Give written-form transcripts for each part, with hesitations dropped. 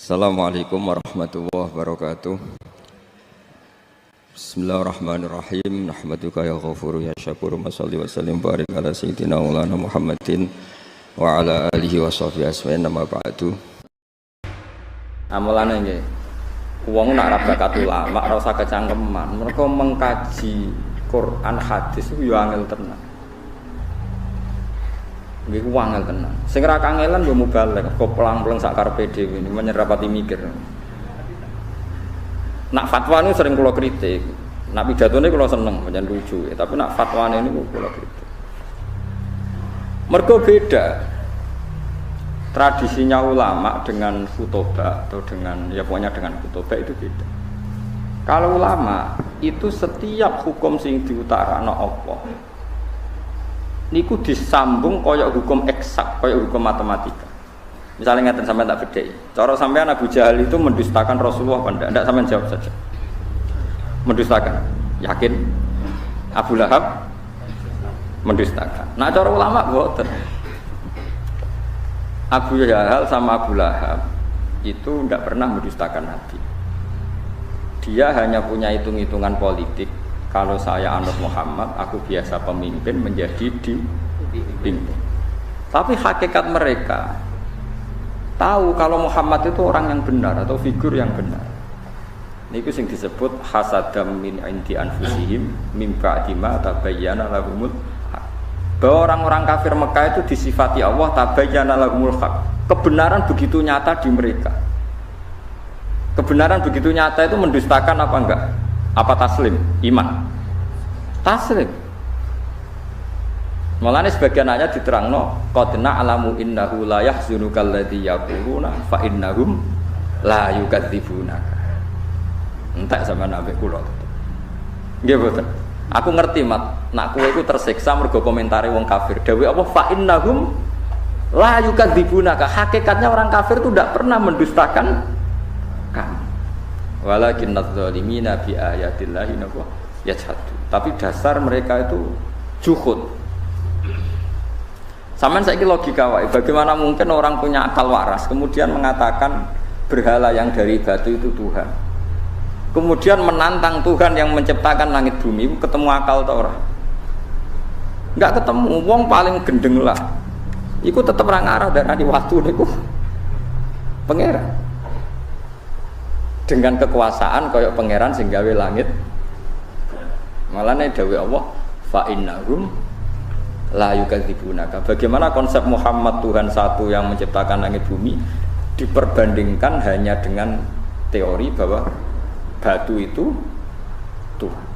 Assalamualaikum warahmatullahi wabarakatuh. Bismillahirrahmanirrahim. Nahmaduka ya ghafuru ya syakuru. Mashalli wa sallim barik ala sayyidina maulana Muhammadin wa ala alihi wa sahbihi asma'in nama ba'du. Amalane nggih. Wong nak ra bakat ulama ora usah kecangkeman. Mereka mengkaji Quran hadis itu yo angel tenan. Nggih angel tenan. Sing ra kangelan yo mubalek, kok pelang-pelang sak karepe dhewe menyerapati mikir. Nak fatwa niku sering kula kritik. Nak pidatone kula seneng, pancen lucu, tapi nak fatwane niku kula kritik. Mergo beda tradisinya ulama dengan khutbah atau dengan ya pokoknya dengan khutbah itu beda. Kalau ulama itu setiap hukum sing diutarakno apa niku disambung kaya hukum eksak, kaya hukum matematika. Misalnya ngeten sampean tak bedheki. Cara sampean Abu Jahal itu mendustakan Rasulullah apa ndak? Ndak, sampean jawab saja. Mendustakan. Yakin? Abu Lahab mendustakan. Nah, cara ulama mboten. Abu Jahal sama Abu Lahab itu ndak pernah mendustakan Nabi. Dia hanya punya hitung-hitungan politik. Kalau saya anut Muhammad, aku biasa pemimpin menjadi dipimpin. Tapi hakikat mereka tahu kalau Muhammad itu orang yang benar atau figur yang benar. Niku sing disebut hasadam min indi anfusihim mim ba'di ma tabayyana lahumul haq. Bahwa orang-orang kafir Mekah itu disifati Allah tabayyana lahumul haq. Kebenaran begitu nyata di mereka. Kebenaran begitu nyata itu mendustakan apa enggak? Apa taslim? Iman. Taslim. Mulane sebagian ayat diterangno qad na'lamu innahu la yahzunukal ladzi yaquluna fa innahum la yukadzibunaka. Entek sampean ambek kula. Nggih boten. Aku ngerti mat, nak kowe iku tersiksa mergo komentare wong kafir. Dawuh apa fa innahum la yukadzibunaka. Hakikatnya orang kafir itu tidak pernah mendustakan kamu. Walakinnadz zalimina bi ayatillahi yajhadu. Tapi dasar mereka itu juhud. Sampeyan saiki logika wae, bagaimana mungkin orang punya akal waras kemudian mengatakan berhala yang dari batu itu Tuhan. Kemudian menantang Tuhan yang menciptakan langit bumi, ketemu akal ta ora? Enggak ketemu, wong paling gendeng lah. Iku tetep ra ngarah darani waktu niku pangeran. Dengan kekuasaan kaya pangeran sing gawe langit. Malane dawuh Allah fa innahum la yukadzibunaka. Bagaimana konsep Muhammad Tuhan satu yang menciptakan langit bumi diperbandingkan hanya dengan teori bahwa batu itu Tuhan.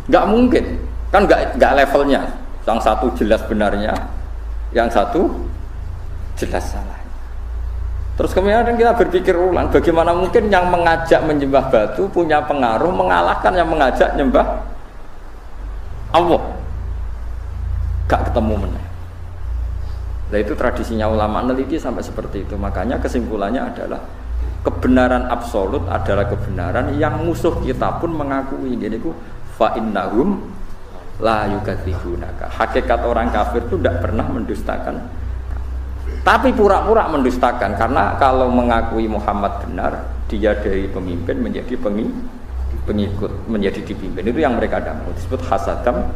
Enggak mungkin. Kan enggak levelnya. Yang satu jelas benarnya, yang satu jelas salah. Terus kemudian kita berpikir ulang, bagaimana mungkin yang mengajak menyembah batu punya pengaruh mengalahkan yang mengajak menyembah Allah? Gak ketemu meneh. Nah itu tradisinya ulama meneliti sampai seperti itu. Makanya kesimpulannya adalah kebenaran absolut adalah kebenaran yang musuh kita pun mengakui. Ini ku fa innahum la yukadzibunaka. Hakikat orang kafir itu tidak pernah mendustakan. Tapi pura-pura mendustakan, karena kalau mengakui Muhammad benar, dia dari pemimpin menjadi pengikut, menjadi dipimpin. Itu yang mereka ada. Disebut hasadam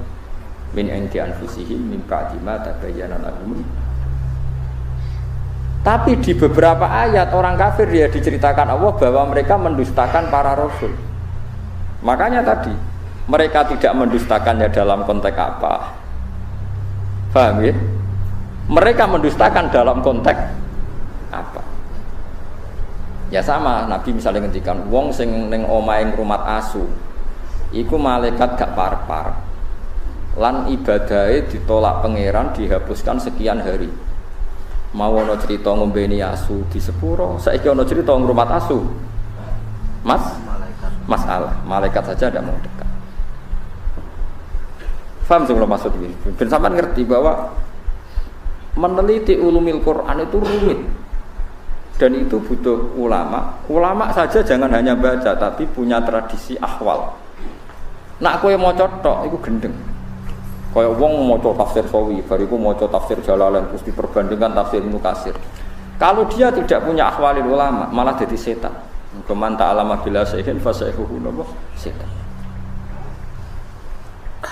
min indi anfusihim min ba'di ma tabayyana lahum. Tapi di beberapa ayat orang kafir dia diceritakan Allah bahwa mereka mendustakan para rasul. Makanya tadi mereka tidak mendustakannya dalam konteks apa? Paham ya? Mereka mendustakan dalam konteks apa? Ya sama, Nabi misalnya ngendikan wong sing ning omahe ngrumat asu, iku malaikat gak parek-parek. Lan ibadahe ditolak pangeran dihapuskan sekian hari. Mau ana cerita ngombeni asu di sepuro, saiki ana cerita ngrumat asu. Masalah, malaikat saja tidak mau dekat. Faham sing kula maksud iki? Ben sampean ngerti bahwa meneliti ulumil Quran itu rumit dan itu butuh ulama. Ulama saja jangan hanya baca tapi punya tradisi ahwal. Nak kowe maca tok iku gendeng. Kaya wong maca tafsir Sawi, bariku maca tafsir Jalalain terus diperbandingkan tafsir Ibnu Katsir. Kalau dia tidak punya akhwalil ulama, malah jadi setan. Man ta'allama bila syai'in fa sayhuhu setan.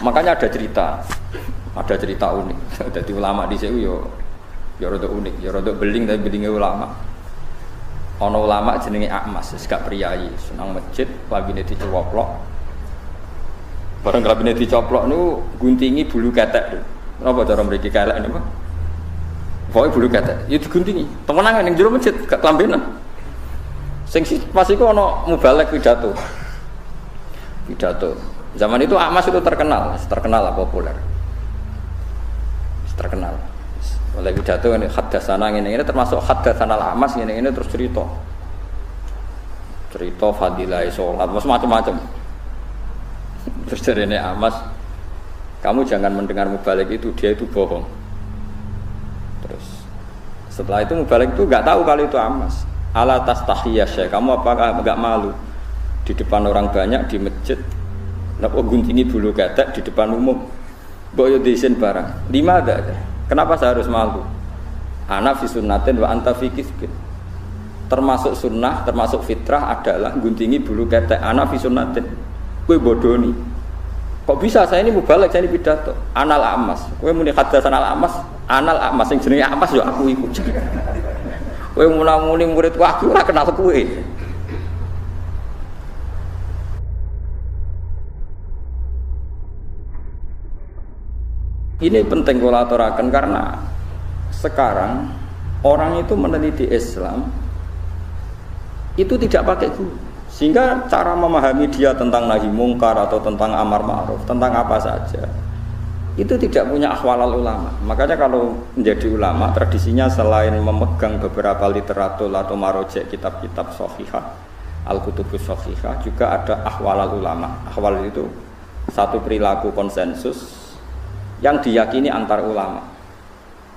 Makanya ada cerita unik. Jadi ulama di situ ya rada unik, ya rada beling tapi belinge ulama. Ana ulama jenenge Akmas, wis gak priyayi, senang masjid, labine dicoplok. Bareng labine dicoplok niku guntingi bulu ketek. Napa cara mriki kelek niku? Pokoke bulu ketek, ya diguntingi. Temenan ning jero masjid gak kelambenan. Sing pas iku ana mubalek pidato. Zaman itu Akmas itu terkenal lah populer. Terkenal. Oleh pidato ini haddatsana ngene-ngene termasuk haddatsanal Akmas ngene-ngene terus cerita fadilah salat macam-macam. Terus jarene Akmas, kamu jangan mendengar mubalek itu, dia itu bohong. Terus setelah itu mubalek itu enggak tahu kalau itu Akmas. Ala tastahiyya syekh, kamu apakah enggak malu di depan orang banyak di masjid napa guntingi bulu ketek di depan umum? Mbok yo diisin barang. Lima ada. Kenapa saya harus malu? Ana fi sunnatin wa anta fi kisbin. Termasuk sunnah, termasuk fitrah adalah guntingi bulu ketek. Ana fi sunnatin. Kowe bodoni. Kok bisa saya ini mubalek, saya ini pidato. Anal Amas. Kowe muni haddatsanal Amas, anal Amas sing jenenge Amas yo aku iku. Kowe muni muridku aku ora kenal kowe. Ini penting kalau aturakan karena sekarang orang itu meneliti Islam itu tidak pakai guru, sehingga cara memahami dia tentang nahi mungkar atau tentang amar ma'ruf, tentang apa saja itu tidak punya akhwalal ulama. Makanya kalau menjadi ulama tradisinya selain memegang beberapa literatur atau marojek kitab-kitab sahihah, al-kutubus sahihah, juga ada akhwalal ulama. Akhwal itu satu perilaku konsensus yang diyakini antar ulama.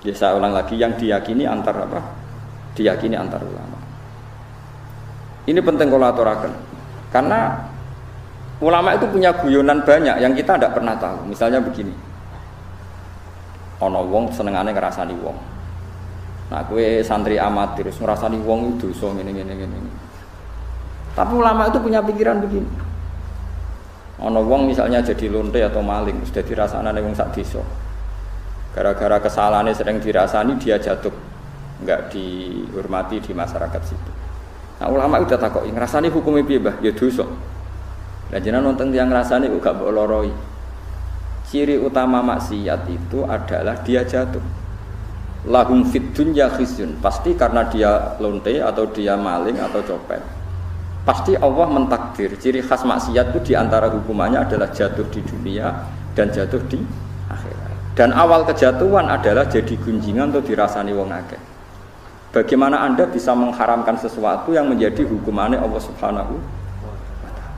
Ya, saya ulang lagi, yang diyakini antar apa? Diyakini antar ulama. Ini penting kalau aturakan, karena ulama itu punya guyonan banyak yang kita tidak pernah tahu. Misalnya begini, ono wong senengane ngrasani wong. Nah, kowe santri amatir terus ngrasani wong itu dosa ngene. Tapi ulama itu punya pikiran begini. Ana wong misalnya jadi lonte atau maling, sudah dirasakane wong sak desa. Gara-gara kesalahannya sering dirasani dia jatuh, enggak dihormati di masyarakat situ. Nah, ulama udah takoki, ngrasani hukume piye, Mbah? Ya dosa. Lah jenengan nonton tiyang ngrasani kok gak mbok loroi. Ciri utama maksiat itu adalah dia jatuh. Lahum fid dunya khizyun. Pasti karena dia lonte atau dia maling atau copet. Pasti Allah mentakdir ciri khas maksiat itu diantara hukumannya adalah jatuh di dunia dan jatuh di akhirat. Dan awal kejatuhan adalah jadi gunjingan atau dirasani wong akeh. Bagaimana Anda bisa mengharamkan sesuatu yang menjadi hukumannya Allah Subhanahu wa ta'ala?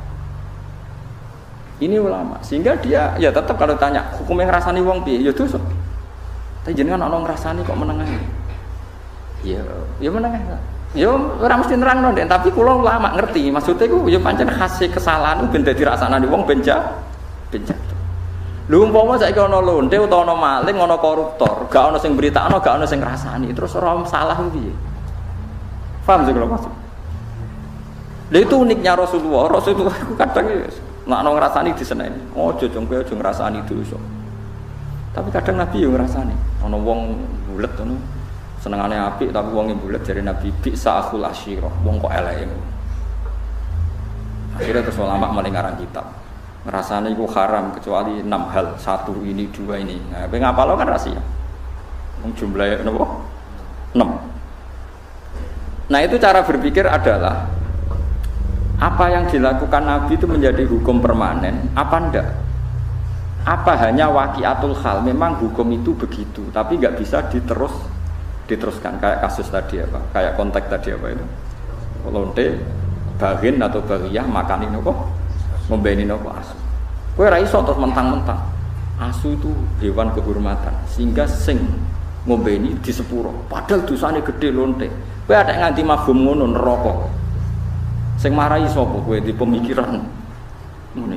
Ini ulama. Sehingga dia ya tetap kalau tanya hukumnya ngrasani wong piye? Ya dosa. Tapi jenengan ana ngrasani kok menengahi. Ya menengahi. Yo ora mesti nerangno ndek, tapi kula ulama ngerti. Maksudnya iku yo pancen khase kesalahan ben dadi rasane wong ben jatuh. Lho umpama saiki ana lonte utawa ana maling, ana koruptor, gak ana sing beritakno, gak ana sing ngrasani, terus ora salah piye? Paham sing kula maksud? Lha itu uniknya Rasulullah. Rasulullah iku kadang nek ana ngrasani diseneni. Ojo jong kowe aja ngrasani dosa. Tapi kadang Nabi yo ngrasani. Ana wong bulet ngono. Senengane apik tapi wong bulet jare Nabi bi sa'khul asyirah, wong kok eleke. Akhirnya terus ulama mulai ngarang kitab. Ngrasane iku haram kecuali 6 hal, 1 ini 2 ini. Nah, kowe ngapalo kan rahasia. Wong jumlahe napa? 6. Nah, itu cara berpikir adalah apa yang dilakukan Nabi itu menjadi hukum permanen, apa enggak? Apa hanya waqiatul hal, memang hukum itu begitu, tapi enggak bisa diteruskan kayak kasus tadi apa, kayak konteks tadi apa itu lonte, bagin atau bariyah makanin apa, ngombenin apa asu. Kowe ra iso terus mentang-mentang asu itu hewan kehormatan sehingga sing ngombeni di sepuro. Padahal dosane gede lonte. Kowe ada nganti mafhum ngono neraka. Sing marahi sapa kowe di pemikiran ngene.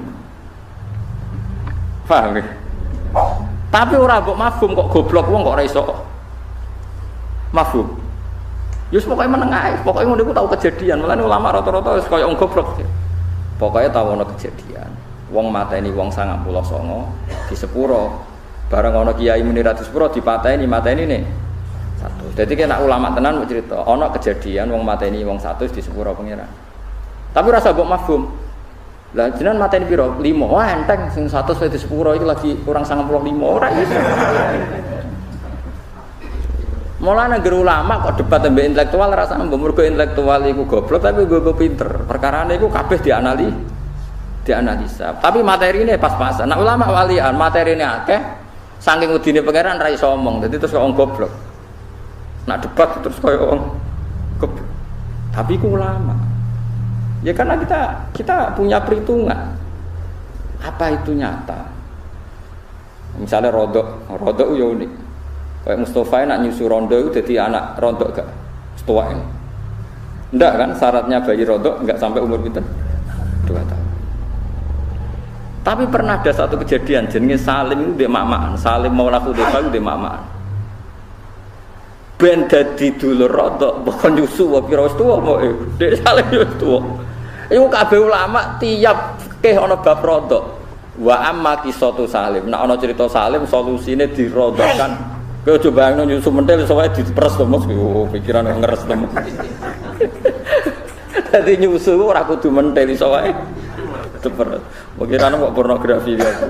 Paham ya? Tapi ora mbok mafhum kok goblok wong kok ora iso. Mafhum. Yus pokoknya menengah, pokoknya ngono iku tau kejadian. Mulane ulama rata-rata wis kaya wong goblok. Pokoknya tau ono kejadian. Wong mateni wong 99 di sepuro. Bareng ono kiai muni ra di sepuro dipateni nih. Satu. Jadi kena ulama tenan mau cerita, ono kejadian wong mateni wong 100 di sepuro pangeran. Tapi rasa mbok mafhum. Lah jenengan mateni piro? 5. Wah enteng sing 100 di sepuro iki lagi kurang 95 ora iso. Mulane ngger ulama kok debat mbek intelektual rasane mbok mergo intelektual iku goblok tapi gue pinter. Perkarane iku kabeh dianalisa. Tapi materine pas-pasan. Nah ulama walian materine akeh saking udine pangeran ra iso omong. Dadi terus kok wong goblok. Nak debat terus koyo wong goblok. Tapi iku ulama. Ya karena kita punya perhitungan. Apa itu nyata? Misalnya rodok yo unik. Kayak Mustafa nak nyusu rondo itu jadi anak rondo gak setua ini. Enggak kan syaratnya bayi rondo enggak sampai umur kita 2 tahun. Tapi pernah ada satu kejadian jenenge Salim itu dia mamaan. Salim Maula Hudzaifah dia mamaan. Ben dadi dulur rondo bukan nyusu wae pira wis tuwa kok. Dek Salim wis tuwa. Iku kabeh ulama tiap ana bab rondo. Wa amma qissatu Salim. Nek ana cerita Salim solusine dirondokan. Kau coba nyusu mentel soalnya diperes to Mas, pikiran ngeres to. Dadi nyusu ora kudu mentel soalnya diperes. Pikiran kok pornografi gitu.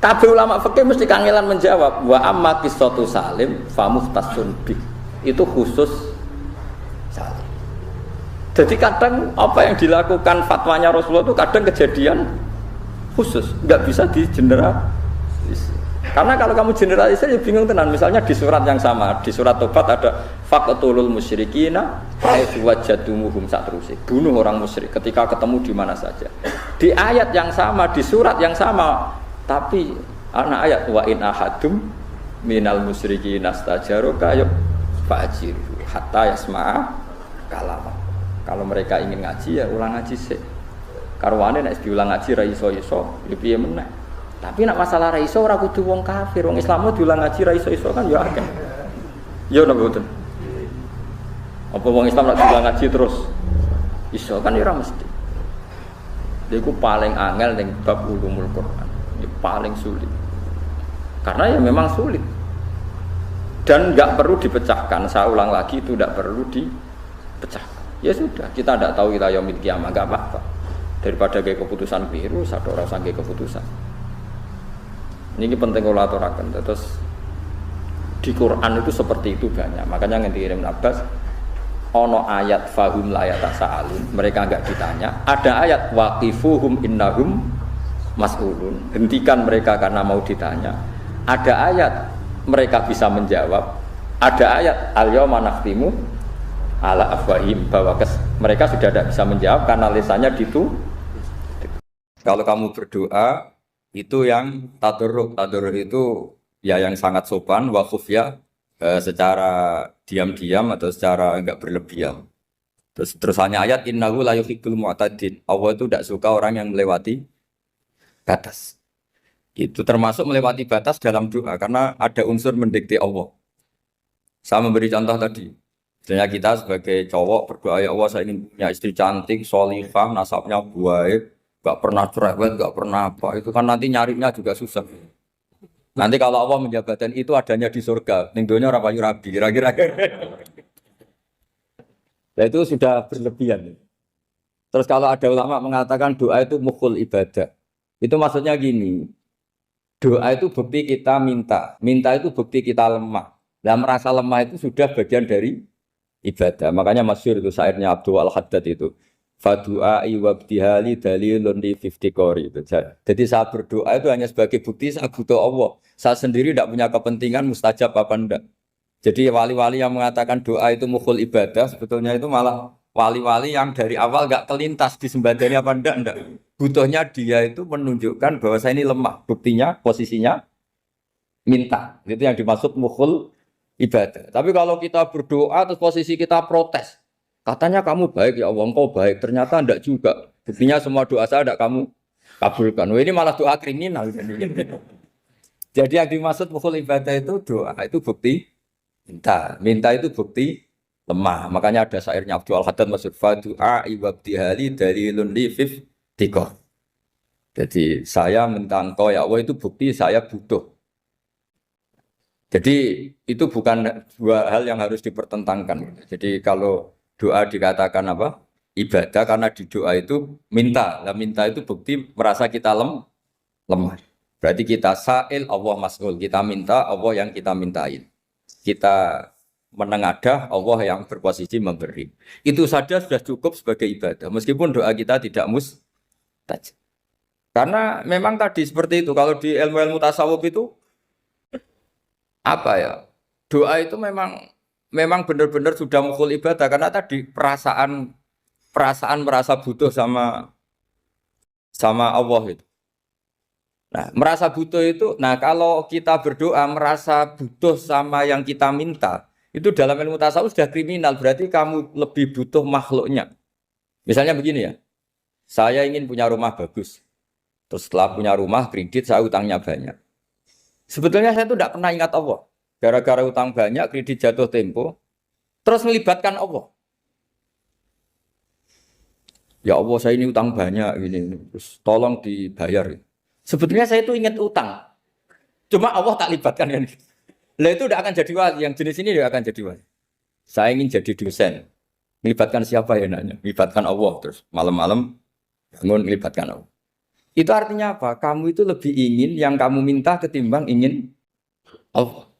Kabeh ulama fikih mesti kangelan menjawab wa amma qissatu Salim fa muhtasun bi. Itu khusus Salim. Jadi kadang apa yang dilakukan fatwanya Rasulullah itu kadang kejadian khusus, enggak bisa digeneralisir. Karena kalau kamu generalisir ya bingung tenan. Misalnya di surat yang sama, di surat Tobat ada faqtulul musyrikina haitsu wajadtumuhum satrusik. Bunuh orang musyrik ketika ketemu di mana saja. Di ayat yang sama, di surat yang sama, tapi anak ayat wa in ahadum minal musyrikina stajaruka ya fa'jiru hatta yasma'a kalam. Kalau mereka ingin ngaji ya ulang ngaji sik. Karwane nek diulang ngaji ra iso-iso, ya piye meneh. Tapi nak masalah ra iso ora kudu wong kafir, wong Islam diulang ngaji ra iso-iso kan ya akeh. Ya napa mboten? Apa wong Islam nak diulang ngaji terus iso kan ya ora mesti. Iku paling angel ning bab ulumul Quran. Ya paling sulit. Karena ya memang sulit. Dan enggak perlu dipecahkan. Saya ulang lagi itu enggak perlu dipecahkan. Ya sudah, kita enggak tahu ila yaumil qiyamah enggak apa-apa. Daripada kayak keputusan keliru, satu orang sange keputusan. Ini penting kalau aturakan. Terus di Quran itu seperti itu banyak. Makanya yang dikirim Abbas, ono ayat fahum la yatasaalun, mereka enggak ditanya. Ada ayat waqifuhum innahum mas'ulun, hentikan mereka karena mau ditanya. Ada ayat mereka bisa menjawab. Ada ayat al-yauma nakhtimu ala afwahim, bahwa mereka sudah tidak bisa menjawab karena lisannya ditu. Kalau kamu berdoa itu yang tadarruk itu ya yang sangat sopan wa khufya, secara diam-diam atau secara enggak berlebihan. Terus hanya ayat innahu la yuhibbul mu'tadin. Allah itu tidak suka orang yang melewati batas. Itu termasuk melewati batas dalam doa karena ada unsur mendikte Allah. Saya memberi contoh tadi. Misalnya kita sebagai cowok berdoa, ya Allah saya ingin punya istri cantik, sholihah, nasabnya baik, gak pernah cerewet, gak pernah apa. Itu kan nanti nyarinya juga susah. Nanti kalau Allah menjabatkan itu adanya di surga, ning donya ora payu rabi, kira-kira. Nah itu sudah berlebihan. Terus kalau ada ulama mengatakan doa itu mukhul ibadah, itu maksudnya gini, doa itu bukti kita minta itu bukti kita lemah. Dan merasa lemah itu sudah bagian dari ibadah. Makanya masyhur itu syairnya Abdul Al-Haddad itu. Fadu'ai wabtihali dalilun li iftiqori itu. Jadi saya berdoa itu hanya sebagai bukti saya butuh Allah. Saya sendiri tidak punya kepentingan mustajab apa enggak. Jadi wali-wali yang mengatakan doa itu mukhul ibadah sebetulnya itu malah wali-wali yang dari awal enggak kelintas disembadani apa enggak. Butuhnya dia itu menunjukkan bahwa saya ini lemah. Buktinya posisinya minta. Itu yang dimaksud mukhul ibadah. Tapi kalau kita berdoa terus posisi kita protes. Katanya kamu baik ya Allah, engkau baik. Ternyata enggak juga. Buktinya semua doa saya enggak kamu kabulkan. Wah, ini malah doa kriminal. Jadi yang dimaksud mukhul ibadah itu doa itu bukti Minta itu bukti lemah. Makanya ada syairnya Abdul Haddad maksud fadu'a ibabtihali dalilun li fif tiko. Jadi saya minta engkau ya Allah itu bukti saya butuh. Jadi itu bukan dua hal yang harus dipertentangkan. Jadi kalau doa dikatakan apa? Ibadah karena di doa itu minta. Nah, minta itu bukti merasa kita lemah. Berarti kita sa'il Allah mas'ul. Kita minta Allah yang kita mintain. Kita menengadah Allah yang berposisi memberi. Itu saja sudah cukup sebagai ibadah. Meskipun doa kita tidak mustajab. Karena memang tadi seperti itu. Kalau di ilmu-ilmu tasawuf itu apa ya? Doa itu memang benar-benar sudah mukul ibadah karena tadi perasaan merasa butuh sama Allah itu. Nah, merasa butuh itu, nah kalau kita berdoa merasa butuh sama yang kita minta, itu dalam ilmu tasawuf sudah kriminal, berarti kamu lebih butuh makhluknya. Misalnya begini ya, saya ingin punya rumah bagus, terus setelah punya rumah kredit saya utangnya banyak. Sebetulnya saya itu tidak pernah ingat Allah. Gara-gara utang banyak, kredit jatuh tempo, terus melibatkan Allah. Ya Allah, saya ini utang banyak, ini, terus tolong dibayar. Sebetulnya saya itu ingat utang, cuma Allah tak libatkan kan. Lah itu tidak akan jadi wali. Yang jenis ini tidak akan jadi wali. Saya ingin jadi dosen, melibatkan siapa ya nanya? Melibatkan Allah, terus malam-malam bangun melibatkan Allah. Itu artinya apa? Kamu itu lebih ingin yang kamu minta ketimbang ingin Allah.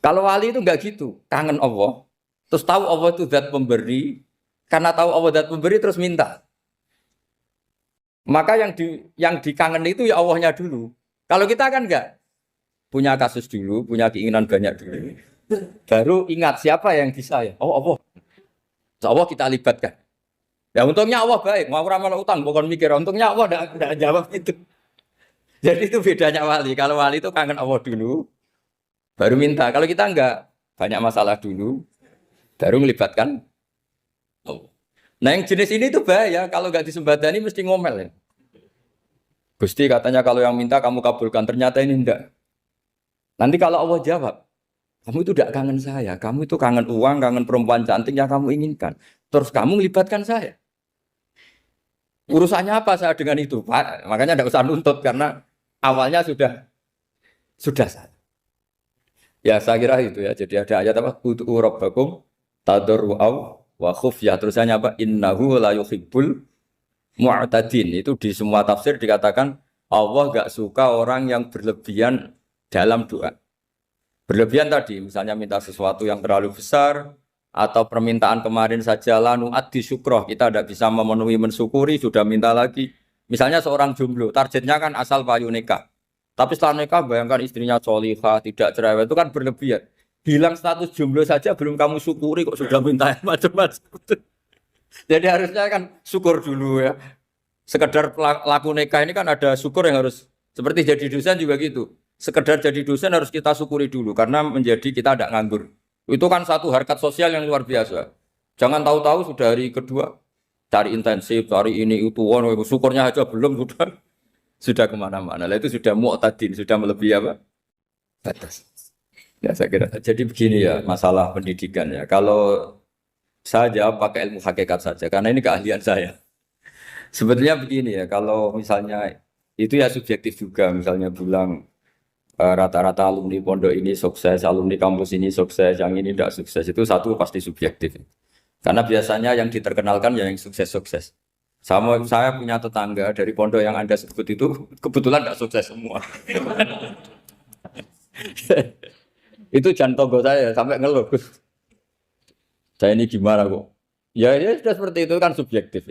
Kalau wali itu enggak gitu, kangen Allah, terus tahu Allah itu zat pemberi, karena tahu Allah zat pemberi terus minta. Maka yang dikangen itu ya Allahnya dulu. Kalau kita kan enggak, punya kasus dulu, punya keinginan banyak dulu, baru ingat siapa yang bisa ya. Oh Allah, Allah kita libatkan. Ya untungnya Allah baik, mau ramal utang, bukan mikir. Untungnya Allah enggak jawab itu. Jadi itu bedanya wali. Kalau wali itu kangen Allah dulu, baru minta. Kalau kita enggak, banyak masalah dulu, baru melibatkan Allah. Nah yang jenis ini tuh bahaya. Kalau enggak disembadani mesti ngomel ya. Gusti katanya kalau yang minta kamu kabulkan, ternyata ini enggak. Nanti kalau Allah jawab, kamu itu tidak kangen saya, kamu itu kangen uang, kangen perempuan cantik yang kamu inginkan. Terus kamu melibatkan saya. Urusannya apa saya dengan itu, Pak? Makanya tidak usah nuntut karena awalnya sudah saya. Ya saya kira itu ya. Jadi ada ayat apa? Ud'u rabbakum tadarru'aw wa khufyah. Terusannya apa? Innahu la yuhibbul mu'tadin. Itu di semua tafsir dikatakan Allah enggak suka orang yang berlebihan dalam doa. Berlebihan tadi, misalnya minta sesuatu yang terlalu besar, atau permintaan kemarin saja lanu addi syukroh, kita tidak bisa memenuhi mensyukuri, sudah minta lagi. Misalnya seorang jomblo, targetnya kan asal payu nikah. Tapi setelah nikah, bayangkan istrinya solihah, tidak cerewet, itu kan berlebihan. Hilang status jomblo saja belum kamu syukuri, kok sudah minta macam-macam. Jadi harusnya kan syukur dulu ya. Sekedar laku nikah ini kan ada syukur yang harus, seperti jadi dosen juga gitu. Sekedar jadi dosen harus kita syukuri dulu karena menjadi kita tidak nganggur. Itu kan satu harkat sosial yang luar biasa. Jangan tahu-tahu sudah hari kedua cari intensif, cari ini itu, syukurnya aja belum sudah kemana-mana. Lah itu sudah mu'tadin, sudah melebihi apa? Batas. Ya saya kira. Jadi begini ya masalah pendidikan ya. Kalau saya jawab pakai ilmu hakikat saja karena ini keahlian saya. Sebetulnya begini ya, kalau misalnya itu ya subjektif juga, misalnya bilang rata-rata alumni pondok ini sukses, alumni kampus ini sukses, yang ini tidak sukses, itu satu pasti subjektif. Karena biasanya yang diterkenalkan ya yang sukses-sukses. Saya punya tetangga dari pondok yang Anda sebut itu kebetulan tidak sukses semua. Itu jantung saya sampai ngeluh. Saya ini gimana kok? Ya sudah seperti itu kan subjektif.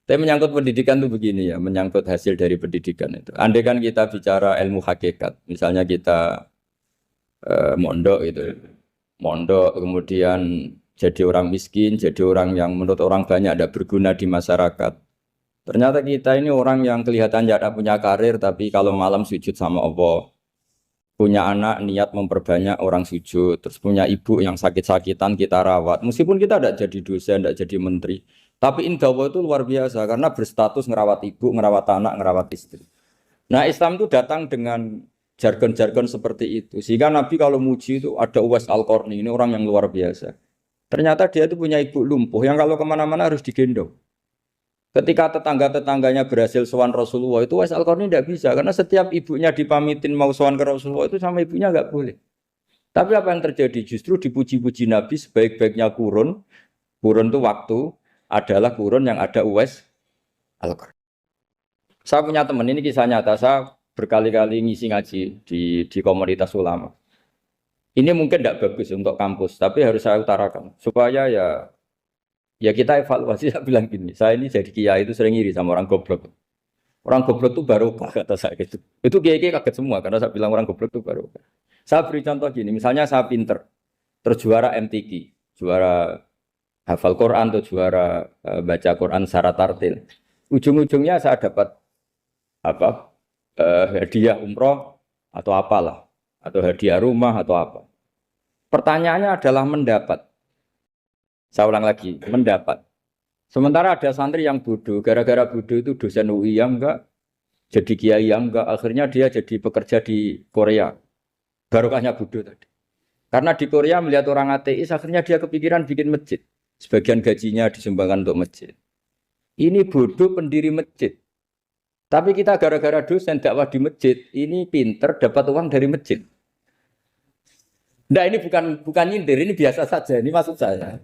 Tapi menyangkut pendidikan itu begini ya, menyangkut hasil dari pendidikan itu. Andai kan kita bicara ilmu hakikat, misalnya kita mondok gitu, mondok kemudian jadi orang miskin, jadi orang yang menurut orang banyak tidak berguna di masyarakat. Ternyata kita ini orang yang kelihatan tidak punya karir, tapi kalau malam sujud sama Allah, punya anak niat memperbanyak orang sujud, terus punya ibu yang sakit-sakitan kita rawat, meskipun kita tidak jadi dosen, tidak jadi menteri. Tapi indah Allah itu luar biasa karena berstatus ngerawat ibu, ngerawat anak, ngerawat istri. Nah Islam itu datang dengan jargon-jargon seperti itu. Sehingga Nabi kalau muji itu ada Uwais Al-Qarni, ini orang yang luar biasa. Ternyata dia itu punya ibu lumpuh yang kalau kemana-mana harus digendong. Ketika tetangga-tetangganya berhasil sowan Rasulullah itu Uwais Al-Qarni tidak bisa karena setiap ibunya dipamitin mau sowan ke Rasulullah itu sama ibunya nggak boleh. Tapi apa yang terjadi? Justru dipuji-puji Nabi sebaik-baiknya kurun. Kurun itu waktu adalah kurun yang ada Uwais Al-Qarni. Saya punya teman, ini kisah nyata, saya berkali-kali ngisi ngaji di komunitas ulama. Ini mungkin tidak bagus untuk kampus, tapi harus saya utarakan supaya ya kita evaluasi. Saya bilang gini, saya ini jadi kiai itu sering iri sama orang goblok. Orang goblok itu barokah kata saya gitu. Itu kiai-kiai kaget semua karena saya bilang orang goblok itu barokah. Saya beri contoh gini, misalnya saya pinter, terus juara MTQ, juara hafal Quran atau juara baca Quran secara tartil. Ujung-ujungnya saya dapat hadiah umroh atau apalah, atau hadiah rumah atau apa. Pertanyaannya adalah mendapat. Saya ulang lagi, mendapat. Sementara ada santri yang bodoh, gara-gara bodoh itu dosen UI yang enggak, jadi kiai yang enggak, akhirnya dia jadi pekerja di Korea. Barokahnya bodoh tadi. Karena di Korea melihat orang ateis, akhirnya dia kepikiran bikin masjid. Sebagian gajinya disumbangkan untuk masjid. Ini bodoh pendiri masjid. Tapi kita gara-gara dosen dakwah di masjid, ini pinter dapat uang dari masjid. Nah ini bukan nyindir, ini biasa saja. Ini maksud saya.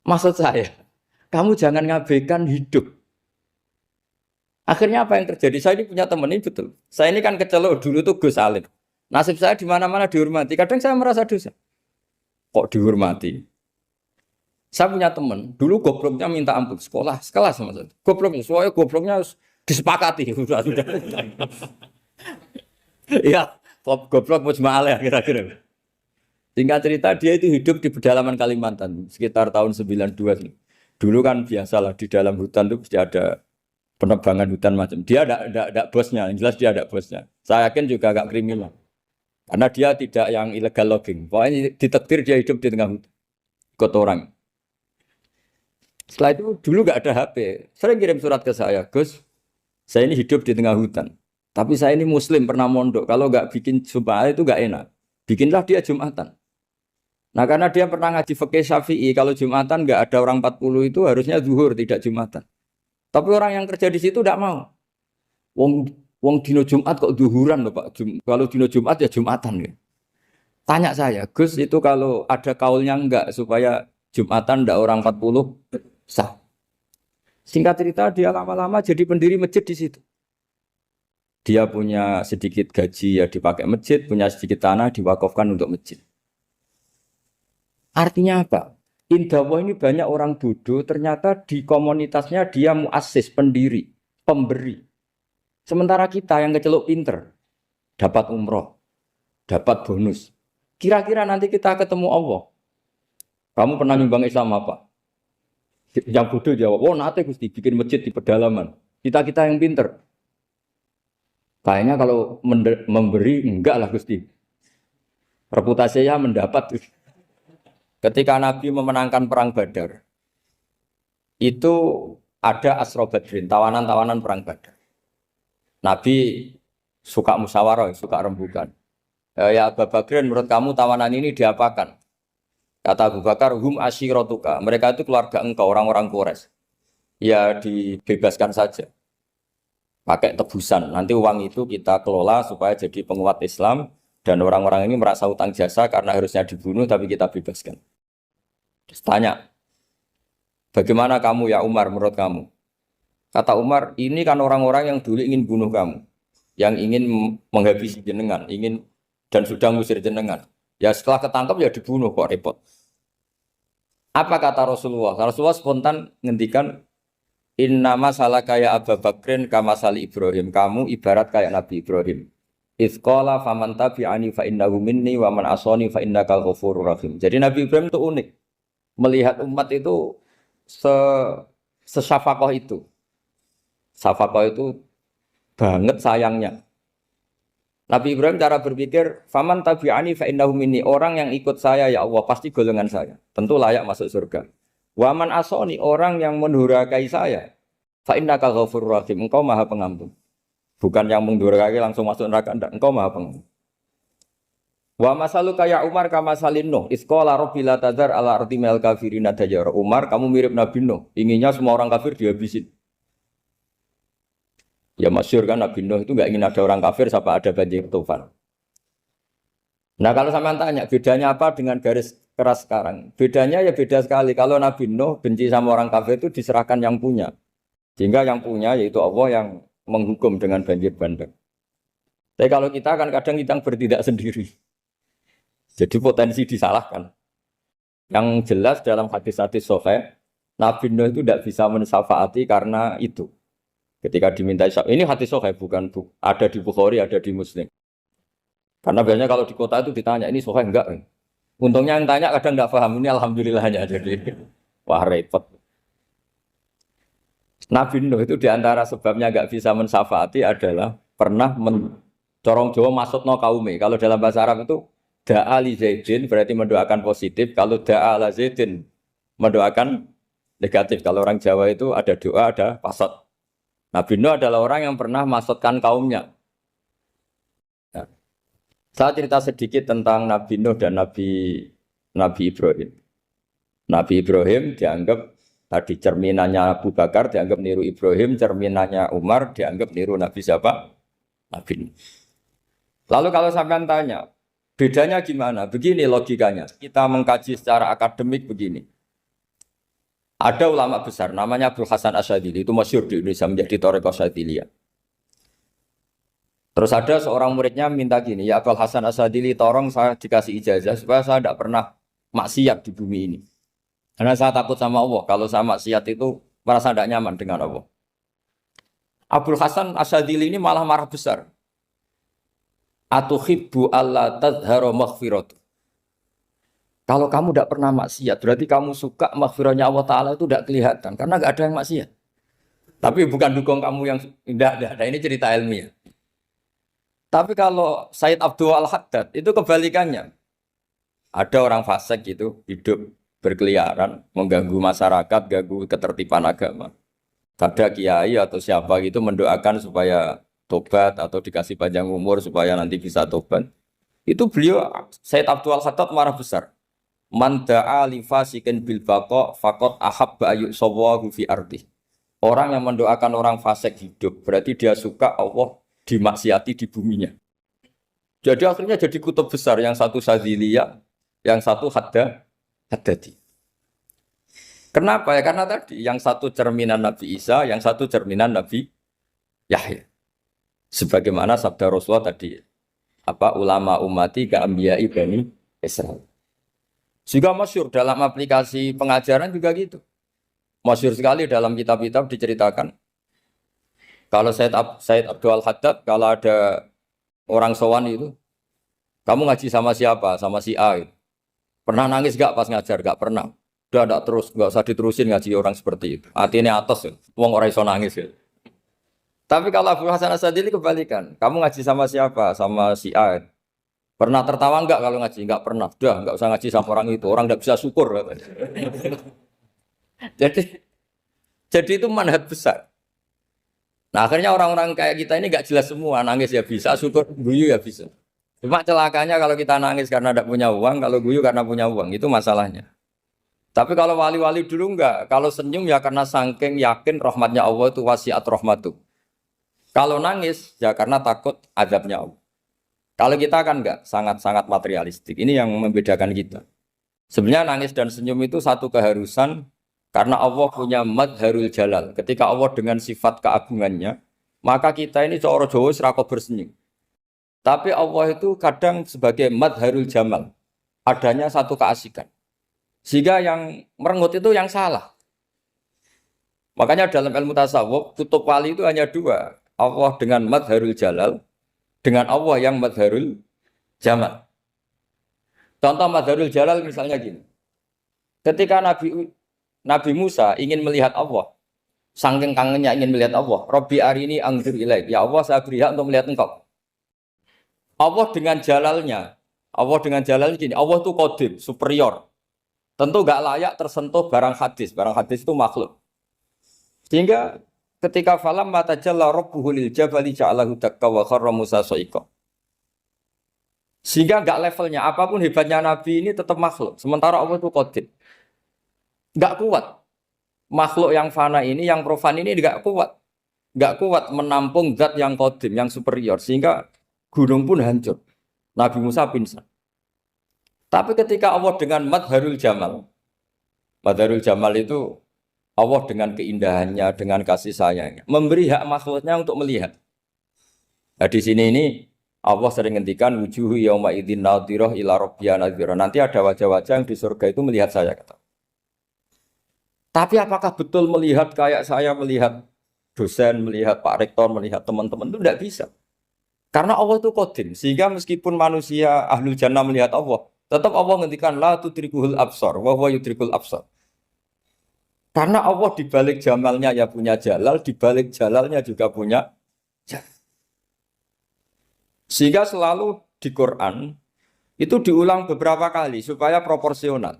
Maksud saya, kamu jangan ngabaikan hidup. Akhirnya apa yang terjadi? Saya ini punya teman ini betul. Saya ini kan kecelok dulu tuh Gus Alim. Nasib saya di mana-mana dihormati. Kadang saya merasa dosa. Kok dihormati? Saya punya teman, dulu gobloknya minta ampun sekolah, sekelas sama saya. Gobloknya, soalnya gobloknya harus disepakati. Sudah. Iya, goblok mujma'al ya kira-kira. Singkat cerita, dia itu hidup di pedalaman Kalimantan, sekitar tahun 92. Dulu kan biasalah di dalam hutan itu pasti ada penebangan hutan macam. Dia ada bosnya, yang jelas dia ada bosnya. Saya yakin juga agak kriminal. Karena dia tidak yang illegal logging. Pokoknya ditakdir dia hidup di tengah hutan. Ikut orang. Setelah itu dulu nggak ada HP. Sering kirim surat ke saya, Gus, saya ini hidup di tengah hutan. Tapi saya ini Muslim pernah mondok. Kalau nggak bikin Jumat itu nggak enak. Bikinlah dia Jumatan. Nah karena dia pernah ngaji fikih Syafi'i, kalau Jumatan nggak ada orang 40 itu harusnya zuhur tidak Jumatan. Tapi orang yang kerja di situ tidak mau. Wong dino Jumat kok zuhuran loh Pak. Kalau dino Jumat ya Jumatan ya. Tanya saya, Gus itu kalau ada kaulnya enggak supaya Jumatan ndak orang 40 sah. Singkat cerita dia lama-lama jadi pendiri masjid di situ. Dia punya sedikit gaji ya dipakai masjid, punya sedikit tanah diwakafkan untuk masjid. Artinya apa? Indah ini banyak orang bodoh, ternyata di komunitasnya dia muassis, pendiri, pemberi. Sementara kita yang kecelok pinter, dapat umroh, dapat bonus. Kira-kira nanti kita ketemu Allah. Kamu pernah nyumbang Islam apa? Yang bodoh jawab, oh nanti Gusti bikin masjid di pedalaman. Kita yang pinter. Kayaknya kalau memberi, enggak lah Gusti. Reputasinya mendapat. Ketika Nabi memenangkan perang Badar, itu ada Asra Badrin, tawanan-tawanan perang Badar. Nabi suka musyawarah, suka rembukan. Ya Abu Bakrin, menurut kamu tawanan ini diapakan? Kata Abu Bakar, hum asyiratuka. Mereka itu keluarga engkau, orang-orang Quraisy. Ya dibebaskan saja. Pakai tebusan. Nanti uang itu kita kelola supaya jadi penguat Islam. Dan orang-orang ini merasa utang jasa karena harusnya dibunuh tapi kita bebaskan. Terus tanya, bagaimana kamu ya Umar menurut kamu? Kata Umar, ini kan orang-orang yang dulu ingin bunuh kamu. Yang ingin menghabisi jenengan, ingin dan sudah ngusir jenengan. Ya setelah ketangkap ya dibunuh kok repot. Apa kata Rasulullah? Rasulullah spontan ngendikan, innama salaka ya Abu Bakrin kama sali Ibrahim. Kamu ibarat kayak Nabi Ibrahim. Izqala faman tabi'ani fa innahu minni wa man asani fa innakal ghafurur rahim. Jadi Nabi Ibrahim itu unik. Melihat umat itu sesyafakoh itu. Syafakoh itu banget sayangnya. Nabi Ibrahim cara berpikir, faman tabi'ani fa innahu minni. Orang yang ikut saya ya Allah pasti golongan saya. Tentu layak masuk surga. Wa man asani, orang yang mendurhakai saya, fa innakal ghafurur rahim. Engkau Maha Pengampun. Bukan yang mendurhakai langsung masuk neraka, enggak. Engkau Maha Pengampun. Wa masalu kayak Umar kama salin Nuh. Iskola robbila tadar ala arti mel kafirina dajara. Umar, kamu mirip Nabi Nuh. Inginnya semua orang kafir dihabisin. Ya masyhur kan Nabi Nuh itu enggak ingin ada orang kafir sampai ada banjir tufan. Nah kalau sampean tanya bedanya apa dengan garis keras sekarang? Bedanya ya beda sekali. Kalau Nabi Nuh benci sama orang kafir itu diserahkan yang punya. Sehingga yang punya yaitu Allah yang menghukum dengan banjir bandang. Tapi kalau kita kan kadang kita bertindak sendiri. Jadi potensi disalahkan. Yang jelas dalam hadis-hadis sahih, Nabi Nuh itu tidak bisa mensyafaati karena itu. Ketika diminta syafaat, ini hadis sahih bukan ada di Bukhari, ada di Muslim. Karena biasanya kalau di kota itu ditanya, ini sahih enggak? Untungnya yang tanya kadang enggak paham, ini alhamdulillahnya. Jadi, wah repot. Nabi Nuh itu diantara sebabnya enggak bisa mensyafaati adalah pernah corong Jawa maksudno kaume. Kalau dalam bahasa Arab itu da'a li Zaidin berarti mendoakan positif. Kalau da'a la Zaidin mendoakan negatif. Kalau orang Jawa itu ada doa, ada pasot. Nabi Nuh adalah orang yang pernah maksudkan kaumnya. Nah, saya cerita sedikit tentang Nabi Nuh dan Nabi Ibrahim. Nabi Ibrahim dianggap tadi cerminannya Abu Bakar, dianggap niru Ibrahim, cerminannya Umar, dianggap niru Nabi siapa? Nabi Nuh. Lalu kalau sampean tanya, bedanya gimana? Begini logikanya. Kita mengkaji secara akademik begini. Ada ulama besar, namanya Abdul Hasan Asyadzili, itu masyhur di Indonesia menjadi Thariqah Asyadziliyah. Terus ada seorang muridnya minta gini, ya Abdul Hasan Asyadzili, tolong saya dikasih ijazah supaya saya tidak pernah maksiat di bumi ini. Karena saya takut sama Allah, kalau saya maksiat itu merasa tidak nyaman dengan Allah. Abdul Hasan Asyadzili ini malah marah besar. Atuhibbu alla tadhharu maghfiratu. Kalau kamu tidak pernah maksiat, berarti kamu suka maghfirahnya Allah Ta'ala itu tidak kelihatan. Karena tidak ada yang maksiat. Tapi bukan dukung kamu yang tidak. Ini cerita ilmiah. Tapi kalau Said Abdul Al-Haddad, itu kebalikannya. Ada orang fasik gitu, hidup berkeliaran, mengganggu masyarakat, ganggu ketertiban agama. Ada kiai atau siapa gitu mendoakan supaya tobat atau dikasih panjang umur supaya nanti bisa tobat. Itu beliau, Said Abdul Al-Haddad marah besar. Man da'a li fasikin bil baqa faqad ahabba ayyusawahu fi ardi. Orang yang mendoakan orang fasik hidup berarti dia suka Allah dimaksiati di buminya. Jadi akhirnya jadi kutub besar, yang satu Sadziliyah, yang satu Haddadi. Kenapa ya? Karena tadi yang satu cerminan Nabi Isa, yang satu cerminan Nabi Yahya. Sebagaimana sabda Rasulullah tadi, ulama ummati ka ambiyai bani Israil. Juga masyhur dalam aplikasi pengajaran juga gitu. Masyhur sekali dalam kitab-kitab diceritakan. Kalau Said Abdul Haddad, kalau ada orang sowan itu, kamu ngaji sama siapa? Sama si A. Gitu. Pernah nangis gak pas ngajar? Gak pernah. Udah gak terus, gak usah diterusin ngaji orang seperti itu. Hatinya atas, ya. Wong orang iso nangis. Ya. Tapi kalau Abdul Hasan Asyadzili kebalikan. Kamu ngaji sama siapa? Sama si A. Pernah tertawa enggak kalau ngaji? Enggak pernah. Udah, enggak usah ngaji sama orang itu. Orang enggak bisa syukur. jadi itu manhaj besar. Nah akhirnya orang-orang kayak kita ini enggak jelas semua. Nangis ya bisa, syukur, guyu ya bisa. Cuma celakanya kalau kita nangis karena enggak punya uang, kalau guyu karena punya uang. Itu masalahnya. Tapi kalau wali-wali dulu enggak. Kalau senyum ya karena saking yakin rahmatnya Allah itu wasiat rahmatu. Kalau nangis ya karena takut azabnya Allah. Kalau kita kan enggak, sangat-sangat materialistik. Ini yang membedakan kita. Sebenarnya nangis dan senyum itu satu keharusan karena Allah punya madharul jalal. Ketika Allah dengan sifat keagungannya, maka kita ini coro Jawa serako bersenyum. Tapi Allah itu kadang sebagai madharul jamal. Adanya satu keasikan. Sehingga yang merengut itu yang salah. Makanya dalam ilmu tasawuf, kutub wali itu hanya dua. Allah dengan madharul jalal, dengan Allah yang madharul jamal. Contoh madharul jalal misalnya gini. Ketika Nabi Musa ingin melihat Allah, saking kangennya ingin melihat Allah, Rabbi arini anzur ilaik. Ya Allah, saya beri hak untuk melihat engkau. Allah dengan jalalnya gini, Allah itu qadim, superior. Tentu gak layak tersentuh barang hadis. Barang hadis itu makhluk. Sehingga ketika falam mata jalla rabbuhu lil jabali ja'alahu dakka wa kharra Musa sa'iqa. Sehingga enggak levelnya apapun hebatnya Nabi ini tetap makhluk. Sementara Allah itu qadir. Enggak kuat. Makhluk yang fana ini, yang profan ini enggak kuat. Enggak kuat menampung zat yang qadim, yang superior. Sehingga gunung pun hancur. Nabi Musa pingsan. Tapi ketika Allah dengan Madharul Jamal. Madharul Jamal itu Allah dengan keindahannya, dengan kasih sayangnya. Memberi hak makhluknya untuk melihat. Nah di sini ini Allah sering ngendikan wujuhu yauma idzin nadhirah ila rabbiha nadhirah. Nanti ada wajah-wajah yang di surga itu melihat saya kata. Tapi apakah betul melihat kayak saya melihat dosen, melihat Pak Rektor, melihat teman-teman itu tidak bisa. Karena Allah itu qadim, sehingga meskipun manusia ahlul jannah melihat Allah, tetap Allah ngendikan la tudrikuhul absar wa huwa yudrikul absar. Karena Allah di balik jamalnya ya punya jalal, di balik jalalnya juga punya jalal. Sehingga selalu di Quran itu diulang beberapa kali supaya proporsional.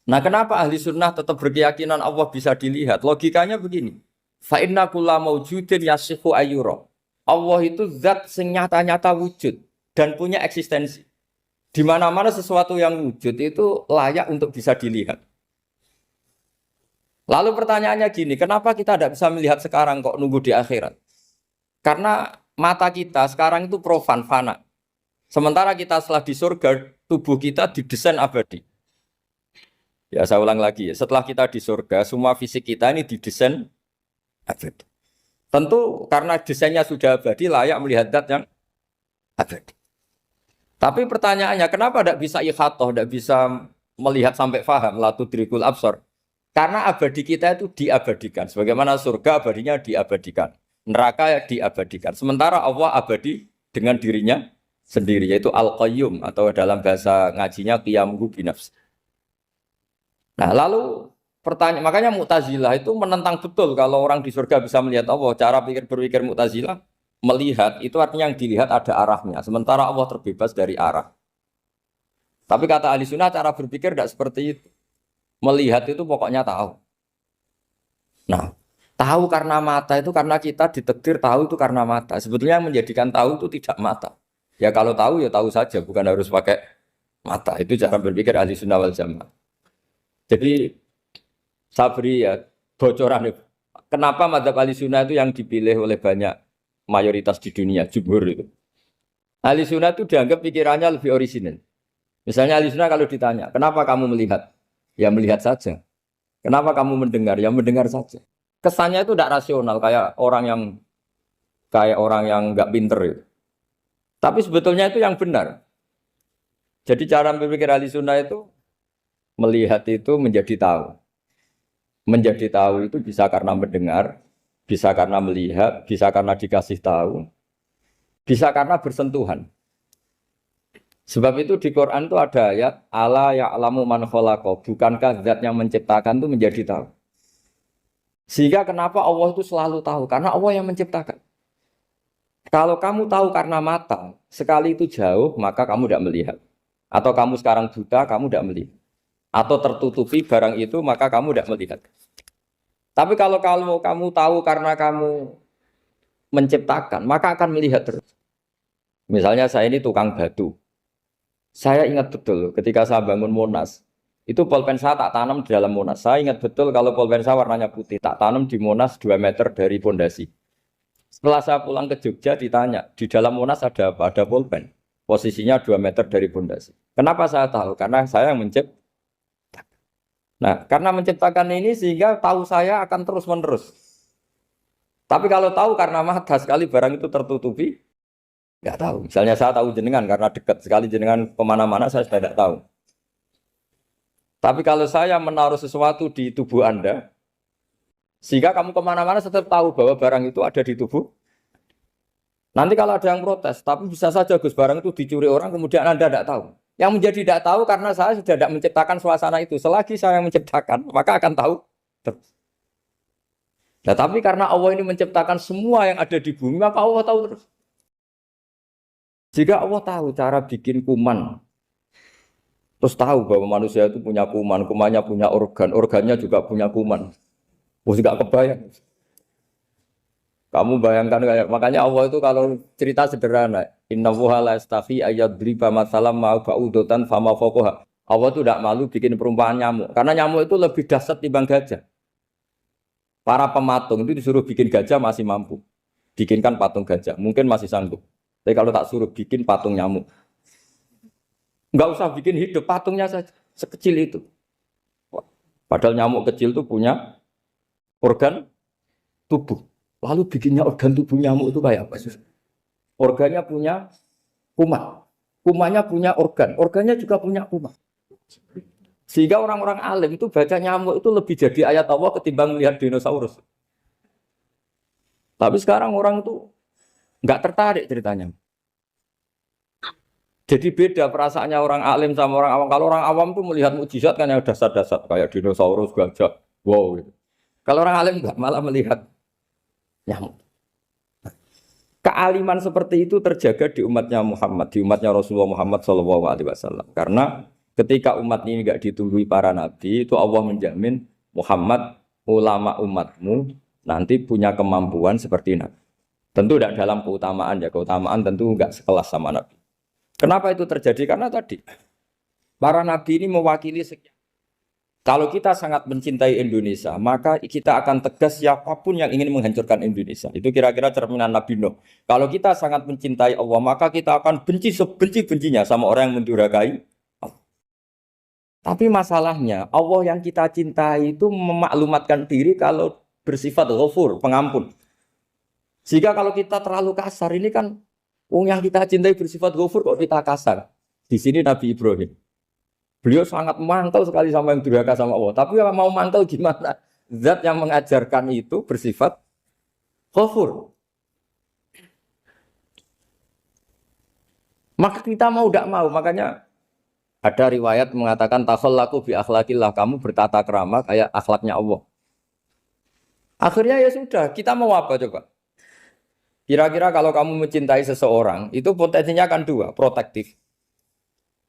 Nah, kenapa ahli sunnah tetap berkeyakinan Allah bisa dilihat? Logikanya begini. Fa inna kulla maujudin yasihu ayyura. Allah itu zat sing nyata-nyata wujud dan punya eksistensi. Di mana-mana sesuatu yang wujud itu layak untuk bisa dilihat. Lalu pertanyaannya gini, kenapa kita tidak bisa melihat sekarang kok nunggu di akhirat? Karena mata kita sekarang itu profan, fana. Sementara kita setelah di surga, tubuh kita didesain abadi. Ya saya ulang lagi ya, setelah kita di surga, semua fisik kita ini didesain abadi. Tentu karena desainnya sudah abadi, layak melihat zat yang abadi. Tapi pertanyaannya, kenapa tidak bisa ikhatoh, tidak bisa melihat sampai faham, la tudrikul absar? Karena abadi kita itu diabadikan. Sebagaimana surga abadinya diabadikan. Neraka diabadikan. Sementara Allah abadi dengan dirinya sendiri, yaitu Al-Qayyum, atau dalam bahasa ngajinya Qiyamuhu binafs. Nah lalu pertanyaan, makanya Mu'tazilah itu menentang betul kalau orang di surga bisa melihat Allah. Cara berpikir Mu'tazilah, melihat itu artinya yang dilihat ada arahnya. Sementara Allah terbebas dari arah. Tapi kata ahli sunnah cara berpikir tidak seperti itu. Melihat itu pokoknya tahu. Nah, tahu karena mata itu karena kita ditakdir tahu itu karena mata. Sebetulnya yang menjadikan tahu itu tidak mata. Ya kalau tahu ya tahu saja, bukan harus pakai mata. Itu cara berpikir ahli sunnah wal jamaah. Jadi sabri ya bocoran. Kenapa mazhab ahli sunnah itu yang dipilih oleh banyak mayoritas di dunia, jumhur itu. Ahli sunnah itu dianggap pikirannya lebih orisinal. Misalnya ahli sunnah kalau ditanya, kenapa kamu melihat? Ya melihat saja. Kenapa kamu mendengar? Ya mendengar saja. Kesannya itu tidak rasional kayak orang yang nggak pinter itu. Tapi sebetulnya itu yang benar. Jadi cara berpikir ahli sunnah itu melihat itu menjadi tahu. Menjadi tahu itu bisa karena mendengar, bisa karena melihat, bisa karena dikasih tahu, bisa karena bersentuhan. Sebab itu di Quran itu ada ayat ala ya'lamu man khalaqa, bukankah zat yang menciptakan itu menjadi tahu. Sehingga kenapa Allah itu selalu tahu? Karena Allah yang menciptakan. Kalau kamu tahu karena mata, sekali itu jauh, maka kamu tidak melihat. Atau kamu sekarang buta, kamu tidak melihat. Atau tertutupi barang itu, maka kamu tidak melihat. Tapi kalau kamu tahu karena kamu menciptakan, maka akan melihat terus. Misalnya saya ini tukang batu. Saya ingat betul ketika saya bangun Monas, itu pulpen saya tak tanam di dalam Monas. Saya ingat betul kalau pulpen saya warnanya putih, tak tanam di Monas 2 meter dari pondasi. Setelah saya pulang ke Jogja ditanya, di dalam Monas ada apa? Ada pulpen. Posisinya 2 meter dari pondasi. Kenapa saya tahu? Karena saya yang menciptakan. Nah, karena menciptakan ini sehingga tahu saya akan terus-menerus. Tapi kalau tahu karena mata sekali barang itu tertutupi, nggak tahu. Misalnya saya tahu jenengan karena dekat sekali jenengan kemana-mana saya sudah tidak tahu. Tapi kalau saya menaruh sesuatu di tubuh Anda, sehingga kamu kemana-mana tetap tahu bahwa barang itu ada di tubuh. Nanti kalau ada yang protes, tapi bisa saja Gus barang itu dicuri orang kemudian Anda tidak tahu. Yang menjadi tidak tahu karena saya sudah tidak menciptakan suasana itu. Selagi saya yang menciptakan, maka akan tahu terus. Nah, tapi karena Allah ini menciptakan semua yang ada di bumi, maka Allah tahu terus. Jika Allah tahu cara bikin kuman, terus tahu bahwa manusia itu punya kuman, kumannya punya organ, organnya juga punya kuman. Mesti gak kebayang. Kamu bayangkan kayak makanya Allah itu kalau cerita sederhana, innallaha la yastahi ayyadriba matsalam ma ba'udatan fama fawqaha. Allah itu tidak malu bikin perumpamaan nyamuk karena nyamuk itu lebih dahsyat timbang gajah. Para pematung itu disuruh bikin gajah masih mampu. Bikinkan patung gajah, mungkin masih sanggup. Tapi kalau tak suruh bikin patung nyamuk, nggak usah bikin hidup, patungnya saja sekecil itu. Padahal nyamuk kecil itu punya organ tubuh. Lalu bikinnya organ tubuh nyamuk itu kayak apa? Organnya punya kuman, kumannya punya organ, organnya juga punya kuman. Sehingga orang-orang alim itu baca nyamuk itu lebih jadi ayat Allah ketimbang melihat dinosaurus. Tapi sekarang orang itu nggak tertarik ceritanya. Jadi beda perasaannya orang alim sama orang awam. Kalau orang awam tuh melihat mukjizat kan yang dasar-dasar kayak dinosaurus, gajah, wow gitu. Kalau orang alim nggak, malah melihat nyamuk. Kealiman seperti itu terjaga di umatnya Muhammad, di umatnya Rasulullah Muhammad SAW. Karena ketika umat ini nggak ditunggui para nabi, itu Allah menjamin Muhammad, ulama umatmu nanti punya kemampuan seperti nabi. Tentu tidak dalam keutamaan ya, keutamaan tentu nggak sekelas sama nabi. Kenapa itu terjadi? Karena tadi para nabi ini mewakili sekian. Kalau kita sangat mencintai Indonesia, maka kita akan tegas siapapun yang ingin menghancurkan Indonesia. Itu kira-kira cerminan Nabi Nuh. Kalau kita sangat mencintai Allah, maka kita akan benci sebenci-bencinya sama orang yang mendurhakai Allah. Tapi masalahnya, Allah yang kita cintai itu memaklumatkan diri kalau bersifat ghafur, pengampun. Sehingga kalau kita terlalu kasar, ini kan yang kita cintai bersifat ghafur kok kita kasar. Di sini Nabi Ibrahim. Beliau sangat mantel sekali sama yang durhaka sama Allah. Tapi yang mau mantel gimana? Zat yang mengajarkan itu bersifat ghafur. Maka kita mau tidak mau. Makanya ada riwayat mengatakan takhallaku bi akhlaqillah. Kamu bertata krama kayak akhlaknya Allah. Akhirnya ya sudah. Kita mau apa coba? Kira-kira kalau kamu mencintai seseorang, itu potensinya kan dua. Protektif.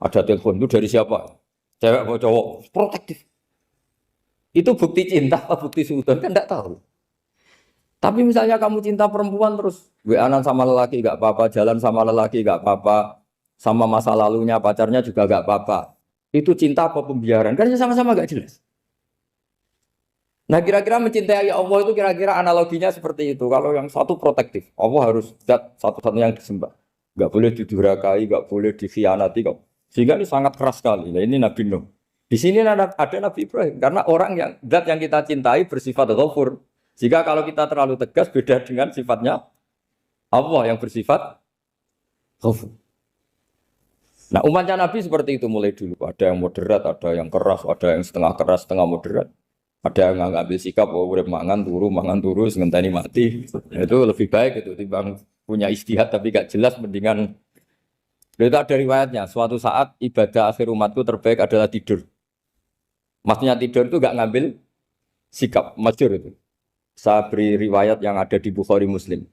Ada telepon itu dari siapa? Cewek atau cowok? Protektif. Itu bukti cinta atau bukti suudon? Kan tidak tahu. Tapi misalnya kamu cinta perempuan terus WA-an sama lelaki gak apa-apa, jalan sama lelaki gak apa-apa, sama masa lalunya pacarnya juga gak apa-apa. Itu cinta apa pembiaran? Kan sama-sama gak jelas. Nah kira-kira mencintai Allah itu kira-kira analoginya seperti itu. Kalau yang satu protektif, Allah harus zat satu-satunya yang disembah. Gak boleh didurhakai, gak boleh dikhianati. Sehingga ini sangat keras sekali. Nah, ini Nabi Nuh. Di sini ada Nabi Ibrahim. Karena orang yang zat yang kita cintai bersifat ghafur. Jika kalau kita terlalu tegas beda dengan sifatnya Allah yang bersifat ghafur. Nah umatnya Nabi seperti itu mulai dulu. Ada yang moderat, ada yang keras, ada yang setengah keras, setengah moderat. Ada yang ngambil sikap, oh udah mangan turu, ngenteni mati. Itu lebih baik itu timbang punya istihad tapi gak jelas, mendingan. Itu ada riwayatnya. Suatu saat ibadah akhir umatku terbaik adalah tidur. Maksudnya tidur itu gak ngambil sikap, masyhur itu. Saya beri riwayat yang ada di Bukhari Muslim.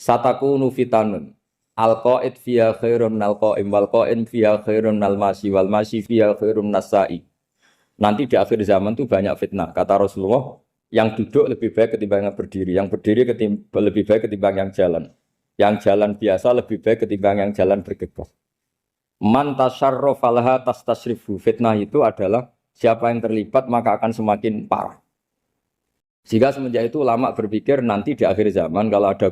Satakunu fitanun. Al-qa'id fiya khairun al-qa'im wal-qa'in fiya khairun al-masi wal-masi fiya khairun nasai. Nanti di akhir zaman itu banyak fitnah. Kata Rasulullah, yang duduk lebih baik ketimbang yang berdiri. Yang berdiri lebih baik ketimbang yang jalan. Yang jalan biasa lebih baik ketimbang yang jalan bergegas. Man tasyarrafa laha tastasrifu. Fitnah itu adalah siapa yang terlibat maka akan semakin parah. Sehingga semenjak itu ulama berpikir nanti di akhir zaman kalau ada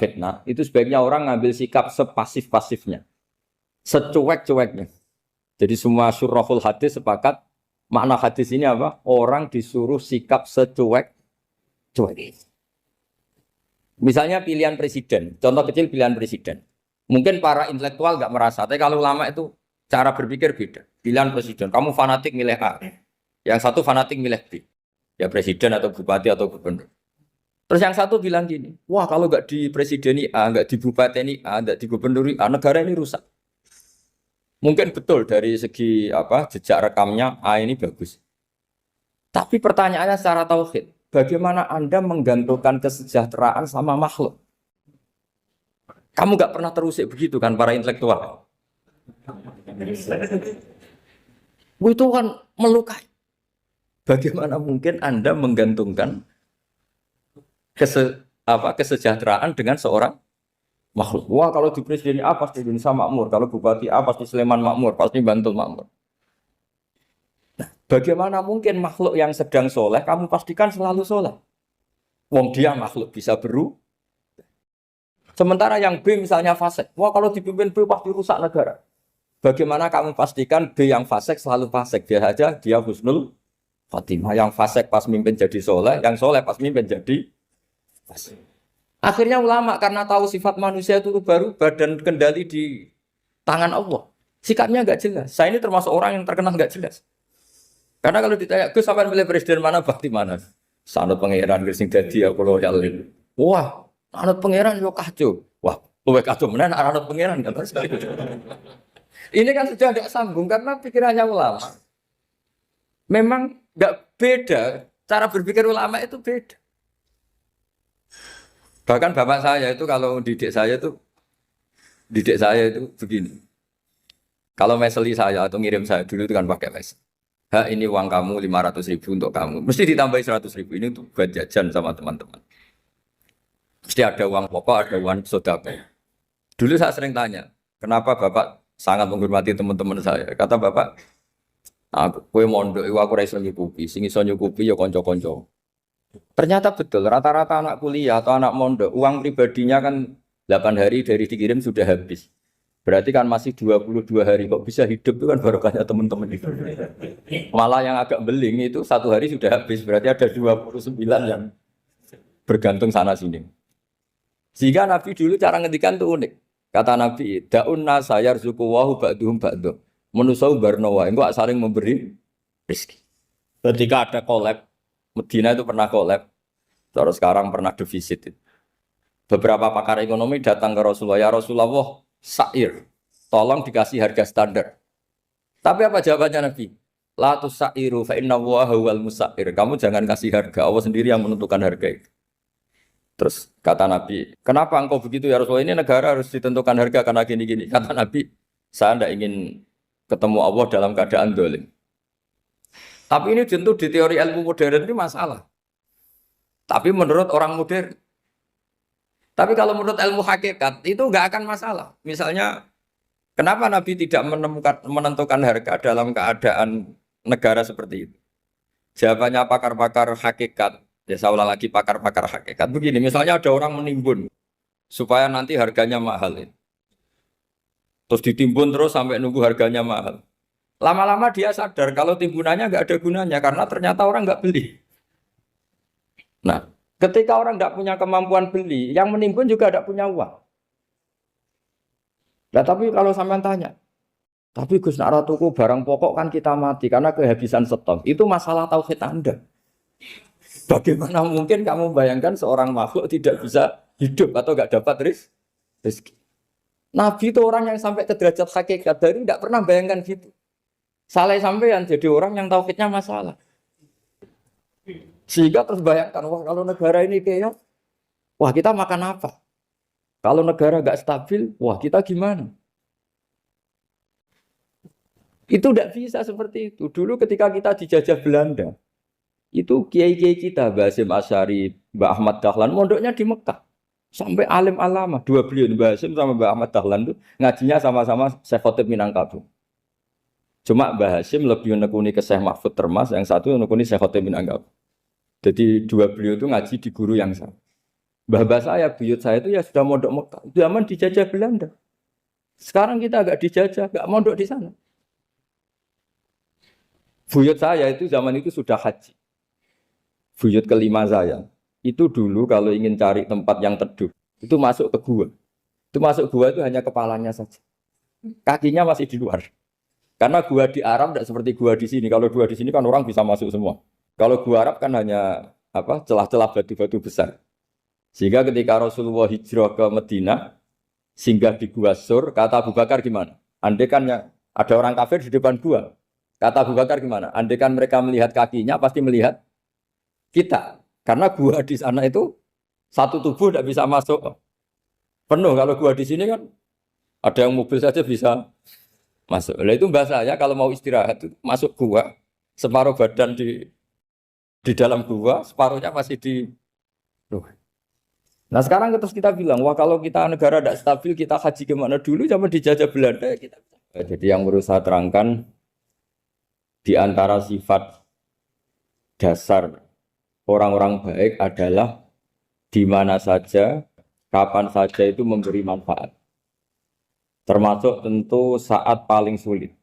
fitnah, itu sebaiknya orang ngambil sikap sepasif-pasifnya. Secuek-cueknya. Jadi semua syurahul hadis sepakat makna hadis ini apa? Orang disuruh sikap secuek-cuek. Misalnya pilihan presiden, contoh kecil pilihan presiden. Mungkin para intelektual nggak merasa, tapi kalau ulama itu cara berpikir beda. Pilihan presiden, kamu fanatik milih A, yang satu fanatik milih B. Ya presiden atau bupati atau gubernur. Terus yang satu bilang gini, wah kalau nggak di presiden A, nggak di bupati ini A, nggak di gubernur A, negara ini rusak. Mungkin betul dari segi jejak rekamnya A ini bagus. Tapi pertanyaannya secara tauhid, bagaimana Anda menggantungkan kesejahteraan sama makhluk? Kamu nggak pernah terusik begitu kan para intelektual? Itu kan melukai. Bagaimana mungkin Anda menggantungkan kesejahteraan dengan seorang makhluk. Wah, kalau di presiden A pasti Indonesia makmur, kalau bupati A pasti Sleman makmur, pasti Bantul makmur. Bagaimana mungkin makhluk yang sedang soleh kamu pastikan selalu soleh? Wong dia makhluk bisa berubah. Sementara yang B misalnya fasik. Wah, kalau dipimpin B pasti rusak negara. Bagaimana kamu pastikan B yang fasik selalu fasik? Dia saja dia husnul khotimah. Yang fasik pas mimpin jadi soleh, yang soleh pas mimpin jadi fasik. Akhirnya ulama karena tahu sifat manusia itu baru badan kendali di tangan Allah. Sikapnya nggak jelas. Saya ini termasuk orang yang terkenal nggak jelas. Karena kalau ditanya, Gus sampai milih presiden mana, bakti mana? Sanut pangeran sing dadi aku loyal. Wah, anut pangeran yo kacau. Wah, luwih kacau menan anut pangeran kan. Ini kan sudah tidak sambung karena pikirannya ulama. Memang nggak beda, cara berpikir ulama itu beda. Bahkan bapak saya itu kalau didik saya itu begini. Kalau meseli saya atau ngirim saya dulu itu kan pakai mes. Ini uang kamu 500.000 untuk kamu. Mesti ditambahi 100.000 ini untuk buat jajan sama teman-teman. Mesti ada uang pokok, ada uang sodako. Dulu saya sering tanya, kenapa bapak sangat menghormati teman-teman saya? Kata bapak, kue mondok, aku ra iso nyukupi, sing iso nyukupi ya konco-konco. Ternyata betul, rata-rata anak kuliah atau anak mondok, uang pribadinya kan 8 hari dari dikirim sudah habis. Berarti kan masih 22 hari, kok bisa hidup itu kan barokahnya teman-teman itu. Malah yang agak beling itu 1 hari sudah habis, berarti ada 29 yang bergantung sana sini. Sehingga Nabi dulu cara ngendikan itu unik. Kata Nabi, da'un nasa yarzuqu wahu ba'duhum ba'duh. Menusau barnawa, enggak saling memberi rezeki. Ketika ada collab, Medina itu pernah collab, terus sekarang pernah defisit. Beberapa pakar ekonomi datang ke Rasulullah, ya Rasulullah, sa'ir, tolong dikasih harga standar. Tapi apa jawabannya Nabi? La tusa'iru fa inna Allaha huwal musa'ir. Kamu jangan kasih harga, Allah sendiri yang menentukan harga itu. Terus kata Nabi, kenapa engkau begitu ya Rasulullah? Ini negara harus ditentukan harga karena gini-gini. Kata Nabi, saya tidak ingin ketemu Allah dalam keadaan dolim. Tapi ini tentu di teori ilmu modern ini masalah. Tapi menurut orang modern. Tapi kalau menurut ilmu hakikat itu nggak akan masalah. Misalnya, kenapa Nabi tidak menentukan harga dalam keadaan negara seperti itu? Jawabannya pakar-pakar hakikat. Ya saya ulang lagi pakar-pakar hakikat. Begini, misalnya ada orang menimbun supaya nanti harganya mahal. Terus ditimbun terus sampai nunggu harganya mahal. Lama-lama dia sadar kalau timbunannya nggak ada gunanya karena ternyata orang nggak beli. Nah, ketika orang nggak punya kemampuan beli, yang menimbun juga tidak punya uang. Nah, tapi kalau sampean tanya, tapi Gus nak tuku barang pokok kan kita mati karena kehabisan stok. Itu masalah tauhid Anda. Bagaimana mungkin kamu bayangkan seorang makhluk tidak bisa hidup atau nggak dapat rezeki? Nabi itu orang yang sampai ke derajat hakikat dari tidak pernah bayangkan gitu. Salah sampean jadi orang yang tauhidnya masalah. Sehingga terus bayangkan, wah kalau negara ini kayak, wah kita makan apa? Kalau negara nggak stabil, wah kita gimana? Itu tidak bisa seperti itu. Dulu ketika kita dijajah Belanda, itu kiai-kiai kita, Mbah Hasyim Asy'ari, Mbah Ahmad Dahlan, mondoknya di Mekah. Sampai alim alama, 2 beliau, Mbah Hasyim sama Mbah Ahmad Dahlan itu ngajinya sama-sama Syekh Khotib Minangkabau. Cuma Mbah Hasyim lebih menekuni ke Syekh Mahfud Termas, yang satu menekuni Syekh Khotib Minangkabau. Jadi 2 beliau itu ngaji di guru yang sama. Mbah saya, buyut saya itu ya sudah mondok Mekah. Zaman dijajah Belanda. Sekarang kita agak dijajah, agak mondok di sana. Buyut saya itu zaman itu sudah haji. Buyut kelima saya. Itu dulu kalau ingin cari tempat yang teduh, itu masuk ke gua. Itu masuk gua itu hanya kepalanya saja. Kakinya masih di luar. Karena gua di Arab tidak seperti gua di sini. Kalau gua di sini kan orang bisa masuk semua. Kalau gua Arab kan hanya celah-celah batu-batu besar. Sehingga ketika Rasulullah hijrah ke Madinah, singgah di Gua Sur, kata Abu Bakar gimana? Andai kan ada orang kafir di depan gua. Kata Abu Bakar gimana? Andai kan mereka melihat kakinya, pasti melihat kita. Karena gua di sana itu satu tubuh tidak bisa masuk penuh. Kalau gua di sini kan ada yang mobil saja bisa masuk. Nah itu bahasa saya kalau mau istirahat itu masuk gua, separuh badan di dalam gua, separuhnya masih di luar. Nah sekarang terus kita bilang, wah kalau kita negara tidak stabil, kita haji kemana dulu? Zaman dijajah Belanda ya kita. Jadi yang berusaha terangkan di antara sifat dasar orang-orang baik adalah di mana saja, kapan saja itu memberi manfaat. Termasuk tentu saat paling sulit.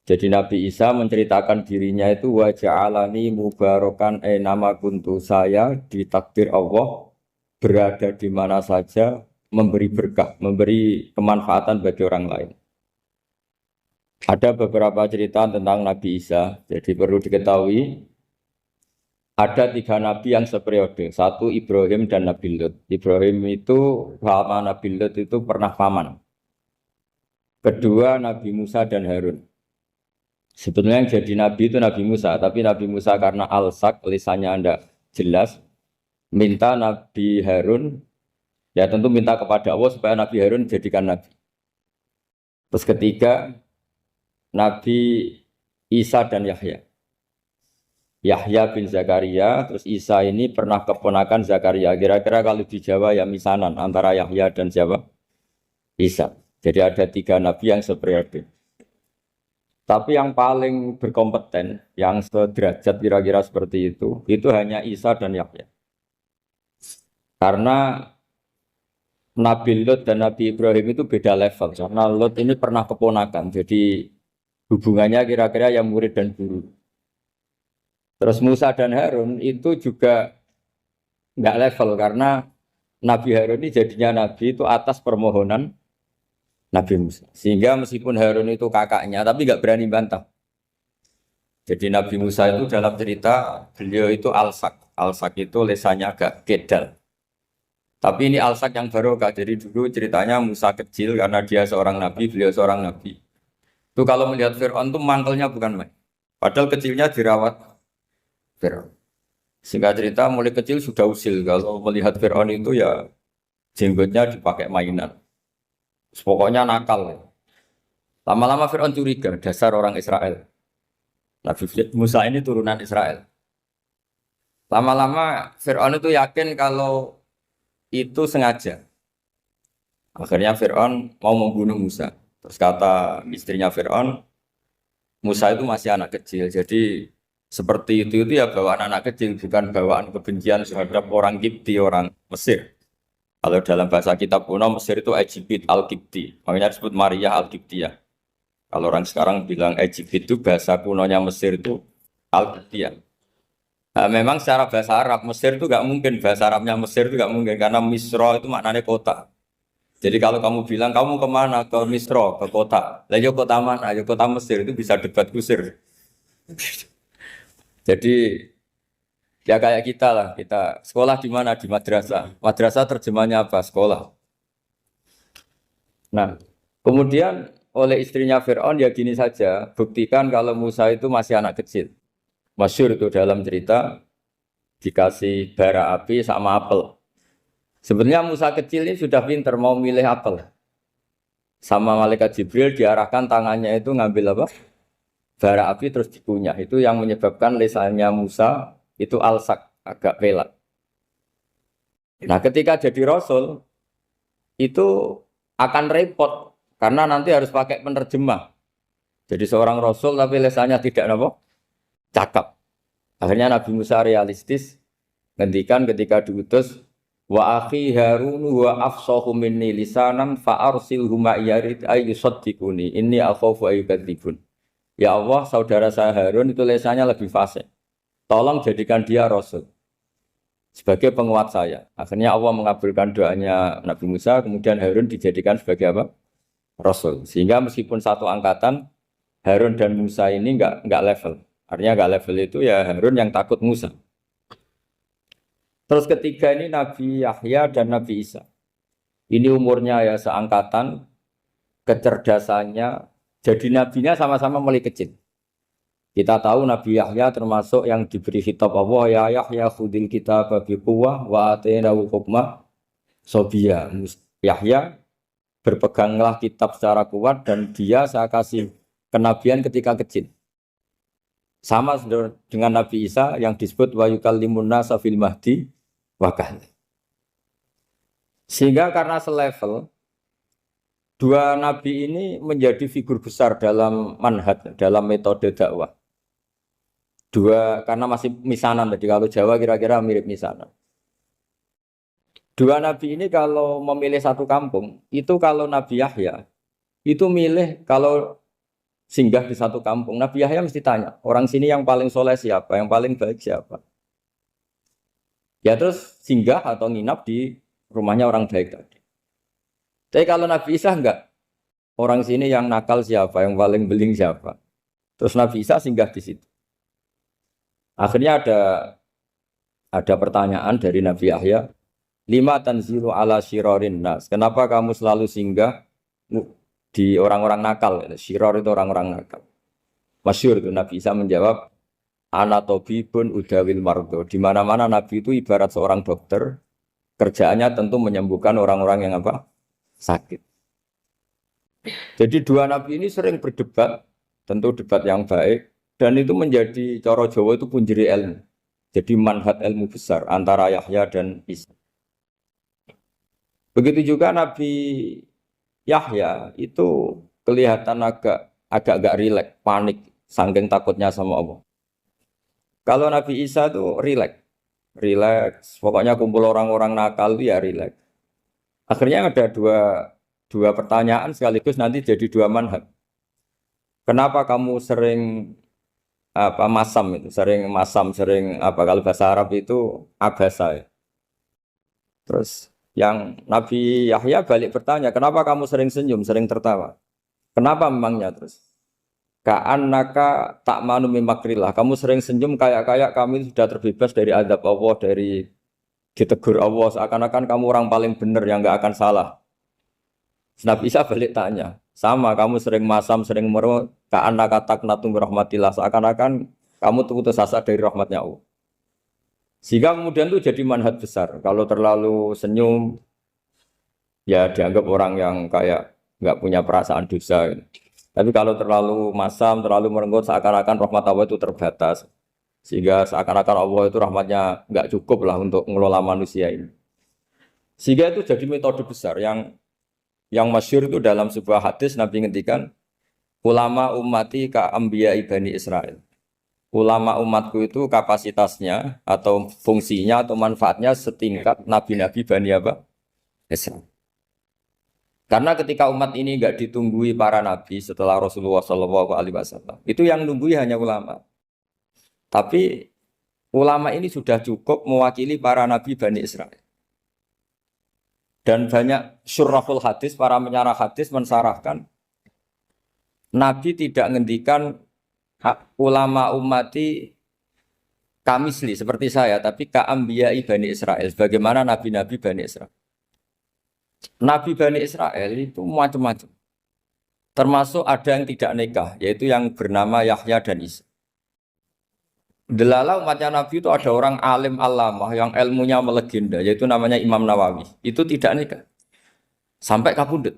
Jadi Nabi Isa menceritakan dirinya itu wa ja'alani mubarakan nama kuntu, saya ditakdir Allah berada di mana saja memberi berkah, memberi kemanfaatan bagi orang lain. Ada beberapa cerita tentang Nabi Isa, jadi perlu diketahui ada 3 nabi yang seperiode, satu Ibrahim dan Nabi Lut. Ibrahim itu sama Nabi Lut itu pernah paman. Kedua Nabi Musa dan Harun. Sebetulnya yang jadi nabi itu Nabi Musa, tapi Nabi Musa karena alsak, lisannya Anda jelas, minta Nabi Harun, ya tentu minta kepada Allah supaya Nabi Harun jadikan nabi. Terus ketiga, Nabi Isa dan Yahya. Yahya bin Zakaria, terus Isa ini pernah keponakan Zakaria. Kira-kira kalau di Jawa ya misanan antara Yahya dan siapa? Isa. Jadi ada 3 nabi yang seperiode. Tapi yang paling berkompeten, yang sederajat kira-kira seperti itu hanya Isa dan Yahya. Karena Nabi Lut dan Nabi Ibrahim itu beda level. Karena Lut ini pernah keponakan, jadi hubungannya kira-kira yang murid dan guru. Terus Musa dan Harun itu juga nggak level, karena Nabi Harun ini jadinya Nabi itu atas permohonan Nabi Musa. Sehingga meskipun Harun itu kakaknya, tapi nggak berani bantah. Jadi Nabi Musa itu dalam cerita, beliau itu alsak. Alsak itu lesannya agak kedal. Tapi ini alsak yang barokah. Jadi dulu ceritanya Musa kecil karena dia seorang Nabi, beliau seorang Nabi. Itu kalau melihat Fir'aun itu mangkelnya bukan main. Padahal kecilnya dirawat Fir'aun. Singkat cerita mulai kecil sudah usil. Kalau melihat Fir'aun itu ya jenggotnya dipakai mainan. Pokoknya nakal. Lama-lama Fir'aun curiga, dasar orang Israel. Nabi Musa ini turunan Israel. Lama-lama Fir'aun itu yakin kalau itu sengaja. Akhirnya Fir'aun mau membunuh Musa. Terus kata istrinya Fir'aun, Musa itu masih anak kecil. Jadi seperti itu ya bawaan anak kecil, bukan bawaan kebencian terhadap orang Kipti, orang Mesir. Kalau dalam bahasa kitab kuno Mesir itu Egypt Al-Kipti, makanya disebut Maria Al-Kiptiyah. Kalau orang sekarang bilang Egypt itu bahasa kunonya Mesir itu Al-Kiptiyah. Nah, memang secara bahasa Arab Mesir itu nggak mungkin, bahasa Arabnya Mesir itu nggak mungkin karena Misro itu maknanya kota. Jadi kalau kamu bilang kamu kemana, ke Misro, ke kota, lah kota mana? Ya kota Mesir, itu bisa debat kusir. Jadi ya kayak kita lah, kita sekolah di mana? Di madrasah. Madrasah terjemahnya apa? Sekolah. Nah, kemudian oleh istrinya Fir'aun ya gini saja, buktikan kalau Musa itu masih anak kecil. Masyhur itu dalam cerita dikasih bara api sama apel. Sebenarnya Musa kecil ini sudah pinter mau milih apel. Sama malaikat Jibril diarahkan tangannya itu ngambil apa? Bara api terus dikunyah. Itu yang menyebabkan lisannya Musa itu alsak, agak pelak. Nah ketika jadi Rasul itu akan repot karena nanti harus pakai penerjemah. Jadi seorang Rasul tapi lisannya tidak apa? Cakap. Akhirnya Nabi Musa realistis ngendikan ketika diutus wa akhi Harun wa afsahu minni lisanan fa arsilhu ma yarid ay yusaddiquni inni akhafu ay yukadzibun. Ya Allah, saudara saya Harun itu lisannya lebih fasih. Tolong jadikan dia Rasul sebagai penguat saya. Akhirnya Allah mengabulkan doanya Nabi Musa, kemudian Harun dijadikan sebagai apa? Rasul. Sehingga meskipun satu angkatan, Harun dan Musa ini enggak level. Artinya enggak level itu ya Harun yang takut Musa. Terus ketiga ini Nabi Yahya dan Nabi Isa. Ini umurnya ya seangkatan, kecerdasannya, jadi nabinya sama-sama mulai kecil. Kita tahu Nabi Yahya termasuk yang diberi kitab Allah, ya Yahya khudil kitab biquwwah wa atainahu hukma sobiyya. Yahya berpeganglah kitab secara kuat dan dia saya kasih kenabian ketika kecil. Sama dengan Nabi Isa yang disebut wa yukallimun nasa fil mahdi wa kahla. Sehingga karena selevel, dua nabi ini menjadi figur besar dalam manhaj, dalam metode dakwah. Dua, karena masih misanan tadi, kalau Jawa kira-kira mirip misanan. Dua nabi ini kalau memilih satu kampung, itu kalau Nabi Yahya, itu milih kalau singgah di satu kampung, Nabi Yahya mesti tanya, orang sini yang paling soleh siapa, yang paling baik siapa. Ya terus singgah atau nginap di rumahnya orang baik tadi. Tapi kalau Nabi Isa enggak, orang sini yang nakal siapa, yang paling beling siapa. Terus Nabi Isa singgah di situ. Akhirnya ada pertanyaan dari Nabi Yahya, lima tanzilu ala syirarin nas. Kenapa kamu selalu singgah di orang-orang nakal? Syiror itu orang-orang nakal. Masyhur itu Nabi Isa menjawab, ana tabibun udawil mardo. Di mana-mana Nabi itu ibarat seorang dokter, kerjaannya tentu menyembuhkan orang-orang yang apa? Sakit. Jadi dua nabi ini sering berdebat, tentu debat yang baik, dan itu menjadi cara Jawa itu punjeri ilmu. Jadi manhaj ilmu besar antara Yahya dan Isa. Begitu juga Nabi Yahya itu kelihatan agak rileks, panik, saking takutnya sama Allah. Kalau Nabi Isa itu rileks, pokoknya kumpul orang-orang nakal itu ya rileks. Akhirnya ada dua pertanyaan sekaligus nanti jadi dua manhaj. Kenapa kamu sering masam itu, sering kalau bahasa Arab itu abasa ya. Terus yang Nabi Yahya balik bertanya, kenapa kamu sering senyum, sering tertawa? Kenapa memangnya terus? Ka'annaka ta'manu mimakrillah. Kamu sering senyum kayak kami sudah terbebas dari azab Allah, dari ditegur Allah, seakan-akan kamu orang paling benar yang nggak akan salah. Nabi Isa balik tanya, sama kamu sering masam, sering meru, ka'annaka taqnatu min rahmatillah, seakan-akan kamu putus asa dari rahmatnya Allah. Sehingga kemudian itu jadi manhaj besar. Kalau terlalu senyum, ya dianggap orang yang kayak nggak punya perasaan dosa. Tapi kalau terlalu masam, terlalu merenggut, seakan-akan rahmat Allah itu terbatas. Sehingga seakan-akan Allah itu rahmatnya nggak cukup lah untuk mengelola manusia ini. Sehingga itu jadi metode besar yang masyhur itu dalam sebuah hadis Nabi ngendikan, ulama ummati ka ambiya ibani Israel. Ulama umatku itu kapasitasnya atau fungsinya atau manfaatnya setingkat nabi-nabi Bani apa? Israel. Karena ketika umat ini nggak ditunggui para nabi setelah Rasulullah SAW, itu yang nunggui hanya ulama. Tapi ulama ini sudah cukup mewakili para nabi Bani Israel. Dan banyak syurrahul hadis, para menyarah hadis mensarahkan, Nabi tidak ngendikan ulama ummati kamisli seperti saya, tapi ka'ambiyai Bani Israel, bagaimana nabi-nabi Bani Israel. Nabi Bani Israel itu macam-macam. Termasuk ada yang tidak nikah, yaitu yang bernama Yahya dan Isa. Delala umatnya Nabi itu ada orang alim alamah yang ilmunya melegenda, yaitu namanya Imam Nawawi. Itu tidak nikah. Sampai kabudut.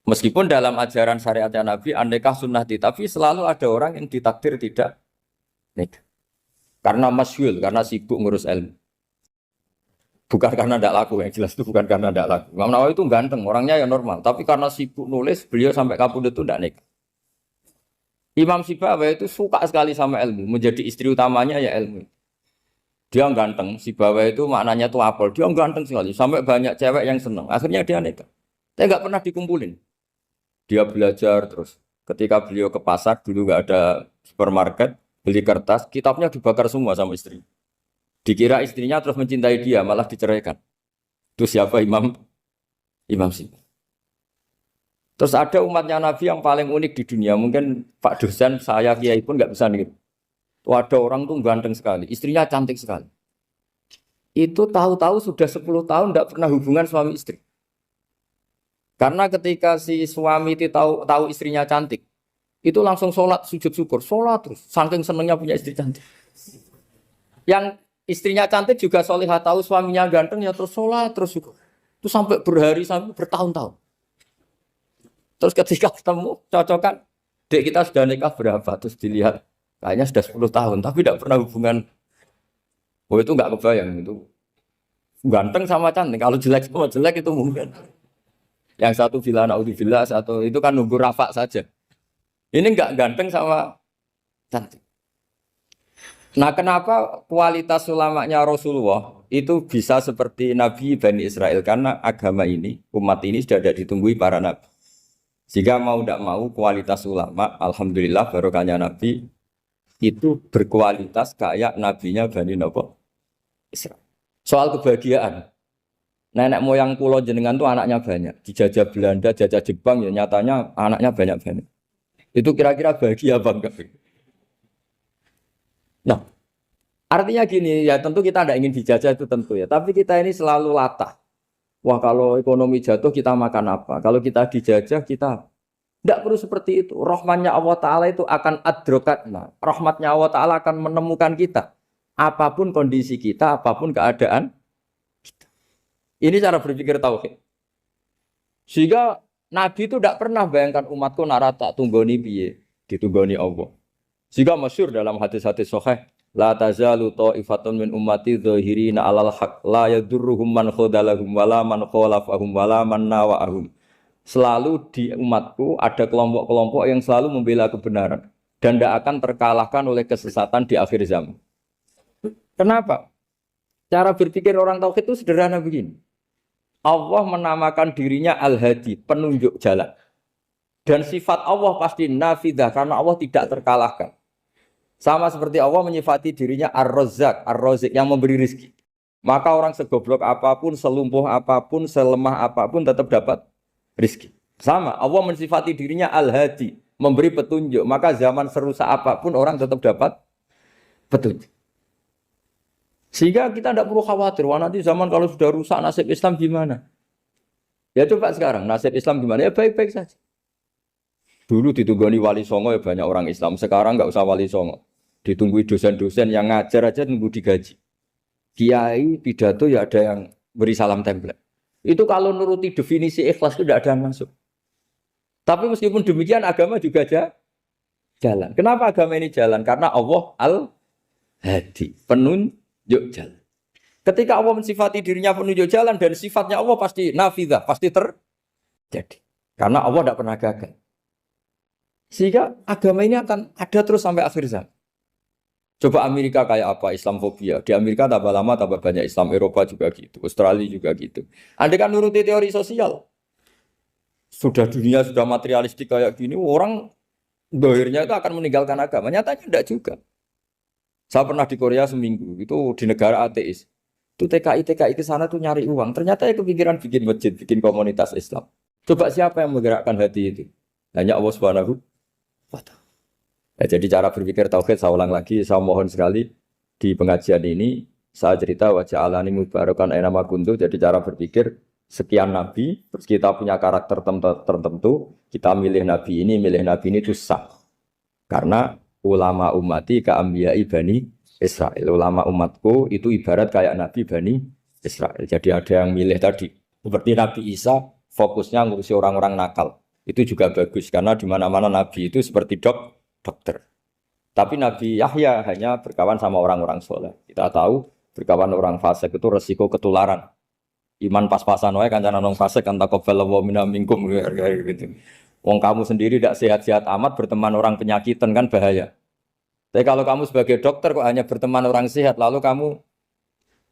Meskipun dalam ajaran syariatnya Nabi, an-nikah sunnati, tapi selalu ada orang yang ditakdir tidak nikah. Karena masyhul, karena sibuk ngurus ilmu. Bukan karena tidak laku, yang jelas itu bukan karena tidak laku. Imam Nawawi itu ganteng, orangnya ya normal. Tapi karena sibuk nulis, beliau sampai kabudut itu tidak nikah. Imam Sibawayh itu suka sekali sama ilmu, menjadi istri utamanya ya ilmu. Dia ganteng, Sibawayh itu maknanya tuh apel, dia ganteng sekali, sampai banyak cewek yang senang. Akhirnya dia nikah. Tapi nggak pernah dikumpulin. Dia belajar terus. Ketika beliau ke pasar, dulu nggak ada supermarket, beli kertas, kitabnya dibakar semua sama istri. Dikira istrinya terus mencintai dia, malah diceraikan. Itu siapa Imam Sibawayh. Terus ada umatnya Nabi yang paling unik di dunia. Mungkin Pak dosen, saya kiai pun nggak bisa nih. Tuh ada orang tuh ganteng sekali, istrinya cantik sekali. Itu tahu-tahu sudah 10 tahun tidak pernah hubungan suami istri. Karena ketika si suami itu tahu istrinya cantik, itu langsung sholat sujud syukur, sholat terus. Saking senengnya punya istri cantik. Yang istrinya cantik juga solihah, tahu suaminya ganteng ya terus sholat terus syukur. Itu sampai berhari sampai bertahun-tahun. Terus ketika ketemu, cocokan, dek kita sudah nikah berapa? Terus dilihat, kayaknya sudah 10 tahun, tapi tidak pernah hubungan. Oh itu nggak kebayang itu. Ganteng sama cantik. Kalau jelek sama jelek itu mungkin. Yang satu bilang naudzubillah, satu itu kan nunggu rafa saja. Ini enggak ganteng sama cantik. Nah, kenapa kualitas ulamanya Rasulullah itu bisa seperti Nabi Bani Israel? Karena agama ini, umat ini sudah ada ditunggui para nabi. Jika mau tidak mau kualitas ulama, alhamdulillah barokahnya Nabi itu berkualitas kayak nabinya Bani Israel. Soal kebahagiaan, nenek moyang pulau jenengan tuh anaknya banyak. Dijajah Belanda, jajah Jepang, ya nyatanya anaknya banyak-banyak. Itu kira-kira bahagia apa enggak? Nah, artinya gini, ya tentu kita tidak ingin dijajah itu tentu ya. Tapi kita ini selalu latah. Wah kalau ekonomi jatuh kita makan apa? Kalau kita dijajah kita tidak perlu seperti itu. Rahmatnya Allah Ta'ala itu akan adrokatna. Rahmatnya Allah Ta'ala akan menemukan kita. Apapun kondisi kita, apapun keadaan kita. Ini cara berpikir tauhid. Sehingga Nabi itu tidak pernah bayangkan umatku narata tunggoni piye, ditunggoni Allah. Sehingga masyhur dalam hadis-hadis sahih, la tazalu ta'ifatun min ummati dzahirina 'alal haq la yadurruhum man khadalahum wala man khalafahum wala man nawa'ahum. Selalu di umatku ada kelompok-kelompok yang selalu membela kebenaran dan tidak akan terkalahkan oleh kesesatan di akhir zaman. Kenapa? Cara berpikir orang tauhid itu sederhana begini. Allah menamakan dirinya Al-Hadi, penunjuk jalan. Dan sifat Allah pasti nafidah karena Allah tidak terkalahkan. Sama seperti Allah menyifati dirinya Ar-Razzaq, Ar-Razik yang memberi rizki. Maka orang segoblok apapun, selumpuh apapun, selemah apapun tetap dapat rizki. Sama, Allah mensifati dirinya Al-Hadi, memberi petunjuk. Maka zaman serusak apapun orang tetap dapat petunjuk. Sehingga kita tidak perlu khawatir, wah nanti zaman kalau sudah rusak nasib Islam gimana? Ya coba sekarang, nasib Islam gimana? Ya baik-baik saja. Dulu ditunggoni wali songo ya banyak orang Islam, sekarang nggak usah wali songo. Ditunggui dosen-dosen yang ngajar aja tunggu digaji. Kiai pidato ya ada yang beri salam template. Itu kalau nuruti definisi ikhlas itu tidak ada yang masuk. Tapi meskipun demikian agama juga jalan. Kenapa agama ini jalan? Karena Allah Al-Hadi, penunjuk jalan. Ketika Allah mensifati dirinya penunjuk jalan dan sifatnya Allah pasti nafidah, pasti terjadi. Karena Allah tidak pernah gagal. Sehingga agama ini akan ada terus sampai akhir zaman. Coba Amerika kayak apa? Islamfobia. Di Amerika tambah lama tambah banyak Islam. Eropa juga gitu. Australia juga gitu. Anda kan nuruti teori sosial. Sudah dunia sudah materialistik kayak gini, orang dohirnya itu akan meninggalkan agama. Nyatanya tidak juga. Saya pernah di Korea seminggu. Itu di negara ateis. Itu TKI ke sana tuh nyari uang. Ternyata ya kepikiran bikin masjid, bikin komunitas Islam. Coba siapa yang menggerakkan hati itu? Hanya Allah Subhanahu wa Ta'ala. Jadi cara berpikir tauhid saya ulang lagi, saya mohon sekali di pengajian ini saya cerita wajah alani mubarakan enama kuntu. Jadi cara berpikir sekian nabi, terus kita punya karakter tertentu, kita milih nabi ini itu sah. Karena ulama ummati ka'ambiyai Bani Israel. Ulama umatku itu ibarat kayak nabi Bani Israel. Jadi ada yang milih tadi. Seperti Nabi Isa fokusnya ngurusi orang-orang nakal. Itu juga bagus karena di mana-mana nabi itu seperti dokter. Tapi Nabi Yahya hanya berkawan sama orang-orang soleh. Kita tahu berkawan orang fasik itu resiko ketularan. Iman pas-pasan wae kancana nang fasik kan taqabbalallahu minna minkum gitu. Wong kamu sendiri tidak sehat-sehat amat berteman orang penyakitan kan bahaya. Tapi kalau kamu sebagai dokter kok hanya berteman orang sehat lalu kamu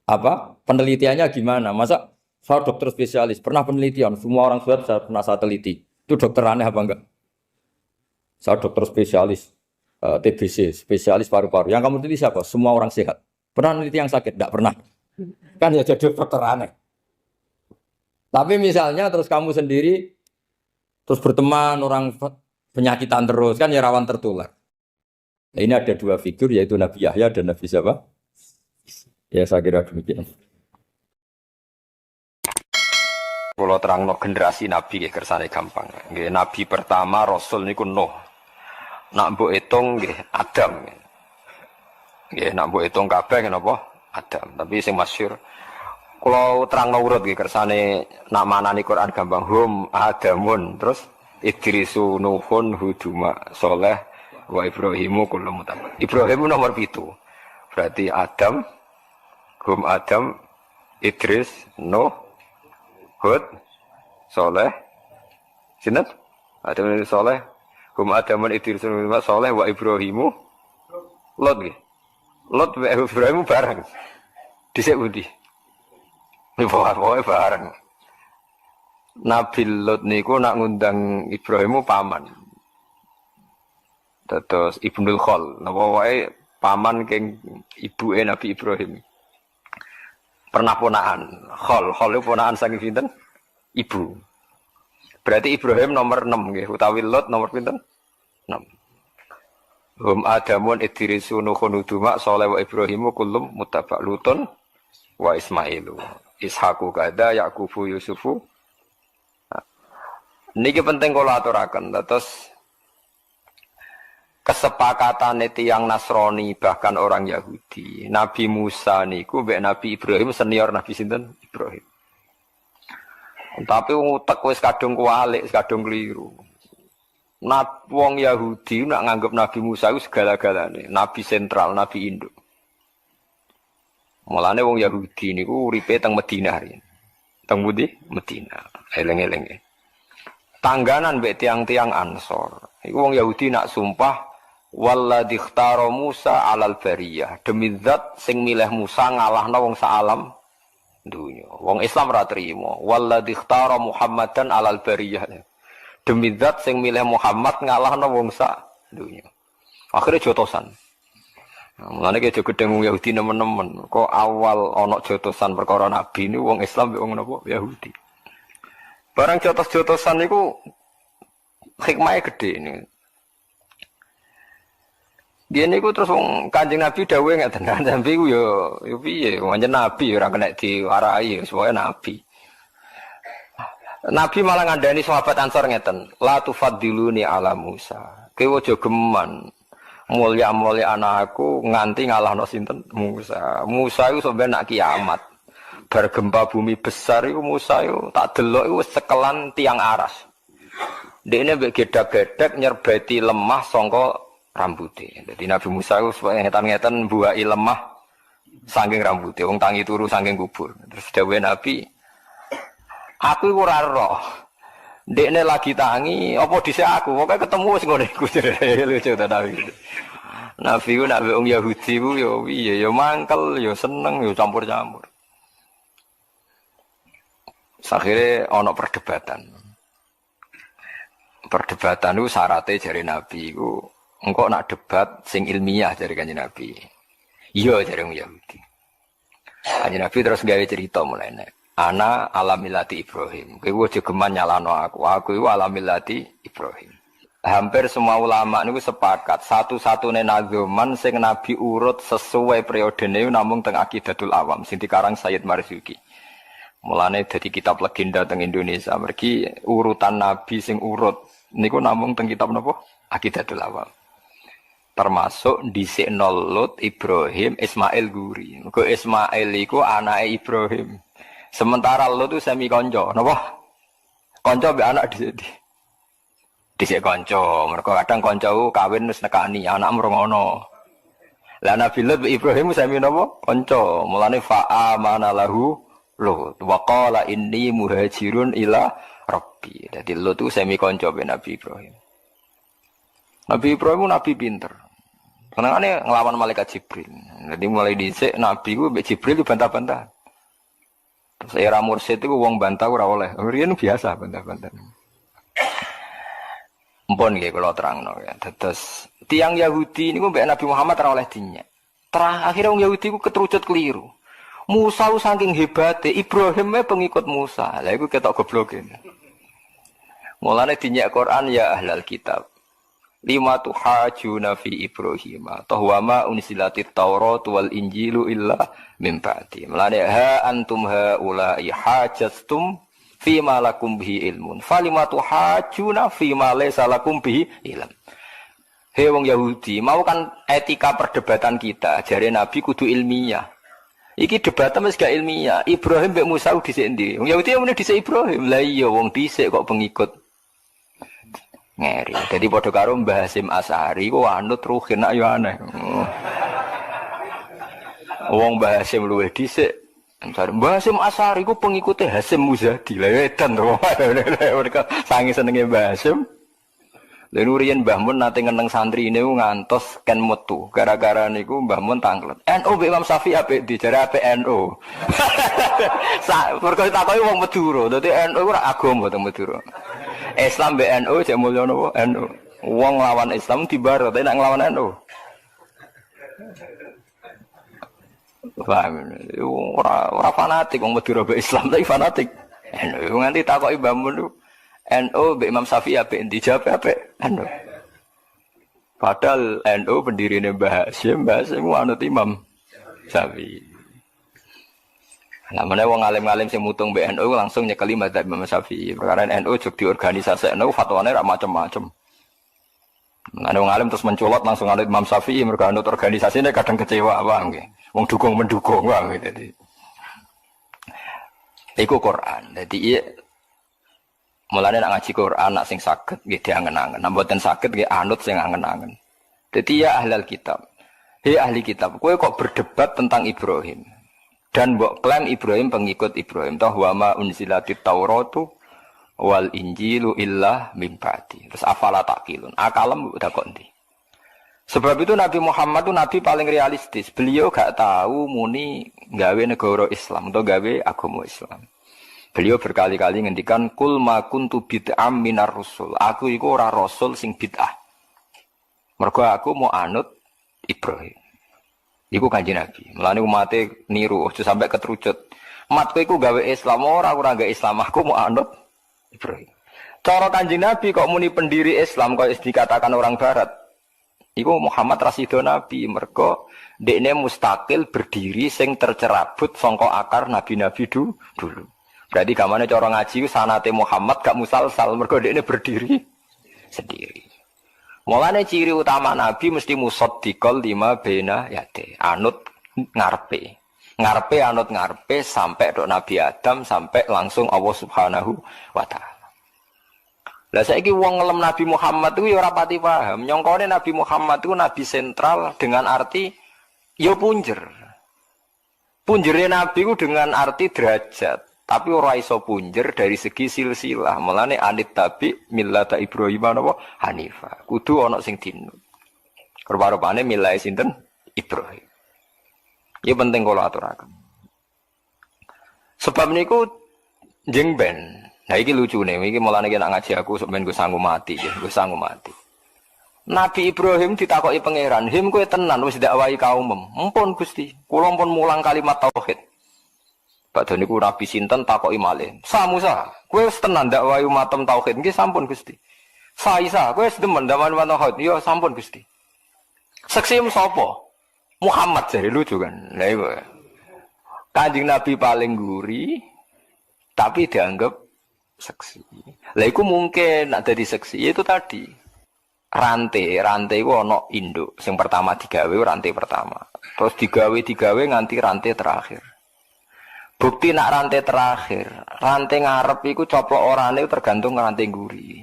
apa? Penelitiannya gimana? Masa saya dokter spesialis pernah penelitian semua orang sehat saya pernah saya teliti. Itu dokter aneh apa enggak? Saya dokter spesialis TBC, spesialis paru-paru. Yang kamu teliti siapa? Semua orang sehat. Pernah meneliti yang sakit? Tidak pernah. Kan ya jadi dokter aneh. Tapi misalnya terus kamu sendiri terus berteman orang penyakitan terus kan ya rawan tertular. Nah, ini ada dua figur yaitu Nabi Yahya dan Nabi siapa? Ya saya kira demikian. Kalau terangno generasi Nabi nggih kersane gampang. Nggih Nabi pertama Rasul niku Nuh. Nak mbok hitung nggih Adam. Nggih nak mbok hitung kabeh napa Adam. Tapi sing masyhur kalau terangno urut nggih kersane nak manani Quran gampang hum Adamun terus Idrisu Nuhun Huduma Soleh wa Ibrahimu kullu mutabak. Ibrahim nomor 7. Berarti Adam hum Adam Idris, Nuh, Hud, Saleh, sinten? Adam Saleh, hum Adamun Idris, Saleh wa Ibrahimu, Lot nggih. Lot wa Ibrahimu bareng. Dhisik pundi? Pokoke bareng. Nabi Lot niku nak ngundang Ibrahimu paman. Terus Ibnul Khol, napa wae paman keng ibuke Nabi Ibrahim. Pernah ponaan. Khol itu ponaan saking pinten? Ibu. Berarti Ibrahim nomor 6 nggih, utawi Lot nomor pinten? 6. Hum Adamun Idrisu Nuhun Uduma Saleh wa Ibrahimu kullum muttaba Lutun wa Ismailu. Ishaqu kada Yaqubu Yusufu. Niki penting kula aturaken. Terus kesepakatan tiyang Nasrani bahkan orang Yahudi. Nabi Musa niku mbek Nabi Ibrahim senior Nabi sinten? Ibrahim. Tapi utek wis kadung kualik, kadung keliru. Wong Yahudi nak nganggep Nabi Musa itu segala-galane, nabi sentral, nabi induk. Mulane wong Yahudi niku uripe teng Madinah riyen. Teng pundi? Madinah. Eleng-eleng. Tangganan mbek tiang-tiang Ansor. Iku wong Yahudi nak sumpah walladzi ikhtara Musa alal bariyah. Demi zat sing milih Musa ngalahna wong saalam dunya. Wong Islam ra trimo. Walladzi ikhtara Muhammadan alal bariyah. Demi zat sing milih Muhammad ngalahna wong sak dunya. Akhire jotosan. Mulane ki aja gedeng wong Yahudi nemen-nemen. Kok awal ana jotosan perkara nabi niku wong Islam mbek wong napa Yahudi. Barang jotos-jotosan niku hikmahe gedhe niku. Dia niku terus wong Kanjeng Nabi dawuhe ngeten, Nabi ku yo piye, pancen nabi ora kena diwarai, semoga nabi. Nabi malah ngandani sahabat Ansor ngeten, la tufaddiluni ala Musa. Kowe aja geman mulya-mulya anakku nganti ngalahno sinten Musa. Musa iku sampeyan nak kiamat. Bar gempa bumi besar iku Musa iku tak delok iku wis cekelan tiang aras. Dekne mbek gedak-gedak nyerbeti lemah sangka rambutnya. Jadi Nabi Musa itu supaya ngetan-ngetan buai lemah saking rambutnya. Wong tangi turu saking kubur. Terus dawuhe Nabi, aku iku ora roh. Dekne lagi tangi, apa dhisik aku? Pokoke ketemu wis ngono iku. Lucu ta Nabi. Nabi ku nak wong Yahudi ku yo piye, yo mangkel, yo seneng, yo campur-campur. Akhirnya ana perdebatan. Perdebatan itu syaratnya jare Nabi ku engkau nak debat sing ilmiah dari Kanjeng Nabi. Iya dari orang Yahudi. Kanjeng Nabi terus gawe cerita mulai nek. Ana alamilati Ibrahim. Kowe aja geman nyalano aku. Aku iku alamilati Ibrahim. Hampir semua ulama niku sepakat satu-satunya nazoman sing Nabi urut sesuai periodene namung teng Aqidatul Awam sing dikarang Sayyid Marzuki. Mulane dadi kitab legenda teng Indonesia. Mergi urutan Nabi sing urut niku namung teng kitab napa? Aqidatul Awam. Termasuk dhisik Lut, Ibrahim, Ismail Guri. Mergo Ismail iku anake Ibrahim. Sementara Lut itu semi kanca, napa? Kanca mbek anak dhisik kanca. Mergo kadang kanca kawin wis nekani anak mrongono. Lah Nabi Lut Ibrahim semi napa? Kanca. Mulane fa'amana lahu Lut wa qala inni muhajirun ila rabbi. Dadi Lut itu semi kanca mbek Nabi Ibrahim. Nabi Ibrahim nabi pinter. Senengane nglawan malaikat Jibril. Jadi mulai dhisik nabi ku mbek Jibril dibantah-bantah. Terus era mursyid itu wong bantah ora oleh. Riyen biasa bantah-bantah. Mpun nggih kula terangno ya. Terus tiyang Yahudi niku mbek Nabi Muhammad ora oleh dinyek. Akhire wong Yahudi ku keterucut keliru. Musa saking hebate, Ibrahim pengikut Musa. Lah iku ketok gobloke. Mulane dinyek Quran ya ahlal kitab. Lima tuhajuna fi Ibrahim tahwama unsilatit Taurat wal Injilu illa min ba'di. Mulane ha antum haula'i hajastum fi ma lakum bihi ilmun. Falima tuhajuna fi ma laysa lakum bihi ilm. Hei wong Yahudi, mau kan etika perdebatan kita, jare Nabi kudu ilmiah. Iki debatnya wis gak ilmiah. Ibrahim mbek Musa dhisik ndi? Wong Yahudi muni dhisik Ibrahim. Lah iya wong dhisik kok pengikut ngeri. Jadi padha karo Mbah Hasyim Asy'ari ku anut ruhin nak yo aneh. Wong Mbah Hasyim luwih dhisik Misalnya Mbah Hasyim Asy'ari ku pengikutnya Hasyim Muzadi. Lah edan to. Mereka sange senenge Mbah Hasyim. Lha riyen Mbah Mun nate ngeneng santri niku ngantos ken metu. Gara-gara niku Mbah Mun tanglet. NU mbek Imam Syafi'i apik dijare apik NU. Mergo takoki wong Madura. Dadi NU ora agama teng Madura. Islam mbek NU jek mulya napa? NU. Wong lawan Islam dibar, tapi nek nglawan NU. Paham. Ora fanatik wong Madura mbek Islam, tapi fanatik. NU nganti takoki Mbah Mun NU mbek Imam Syafi'i apik dijawab apik NU. Padahal NU pendirine Mbah Hasyim anut Imam Syafi'i. Lah meneh wong alim-alim sing mutung mbek NU langsung nyekeli madzhab Imam Syafi'i. Perkara NU jog diorganisasekno fatwane ra macam-macam. Ana wong alim terus mencolot langsung anut Imam Syafi'i mergo anut organisasine kadang kecewa paham nggih. Wong dukung mendukung paham nggih dadi. Iku Quran. Dadi mulane nak ngaji Quran nak sing saged nggih diangen-angen. Nek mboten saged nggih anut sing angen-angen. Dadi ya ahlul kitab. Hei ahli kitab, kowe kok berdebat tentang Ibrahim. Dan mbok klaim Ibrahim pengikut Ibrahim. Toh wa ma unzilatit Tauratu wal Injilu illa mim ba'di. Terus afala taqilun. Akalem udah kok ndi. Sebab itu Nabi Muhammad itu nabi paling realistis. Beliau gak tahu muni gawe negara Islam atau gawe agama Islam. Beliau berkali-kali ngendikan kul ma kuntu bid'am minar rusul. Aku iku ora rasul sing bid'ah. Mergo aku mau anut Ibrahim. Iku Kanjeng Nabi. Mulane umate niru aja sampai ketrucut. Umatku iku gawe Islam ora gawe Islam, aku mau anut Ibrahim. Cara Kanjeng Nabi kok muni pendiri Islam kok dikatakan orang barat. Iku Muhammad Rasido Nabi mergo dekne mustakil berdiri sing tercerabut sangka akar nabi-nabi dulu. Berarti gamane cara ngaji sanate Muhammad gak musalsal mergo dekne berdiri sendiri. Mulane ciri utama nabi mesti musaddiqal lima baina yate, anut ngarepe. Ngarepe anut ngarepe sampai tok Nabi Adam sampai langsung Allah Subhanahu wa taala. Lah saiki wong ngelem Nabi Muhammad itu ya ora pati paham. Nyongkone Nabi Muhammad itu nabi sentral dengan arti ya punjer. Punjere nabi itu dengan arti derajat. Tapi ora iso punjer dari segi silsilah. Mulane anit tabi millata Ibrahim napa Hanifa. Kudu ana sing dinut. Rupa-rupane milai sinten Ibrahim. Ya penting kula aturaken. Sebab niku jeng ben. Nah iki lucune, iki mulane nek ngaji aku sok ben gue sanggup mati ya, gue sanggup mati. Nabi Ibrahim ditakoki pangeran, "Him kowe tenan wis dakwahi kaumem?" "Mumpun Gusti, kula pun mulang kalimat tauhid." Padha niku Nabi sinten takoki malih, "Sa Musa, kowe wis tenan dakwahi umatem tauhid?" "Nggih sampun Gusti." "Sa Isa, kowe wis demen dakwahi umatem tauhid?" "Ya sampun Gusti." "Seksi sapa?" "Muhammad," jare lucu kan. Lah iku. Kanjeng Nabi paling guri tapi dianggap seksi. Lah iku mungkin nak dadi seksi itu tadi. Rantai iku ana induk. Sing pertama digawe rantai pertama. Terus digawe nganti rantai terakhir. Bukti nak rantai terakhir, rantai ngarep iku coplok orane tergantung rantai guri.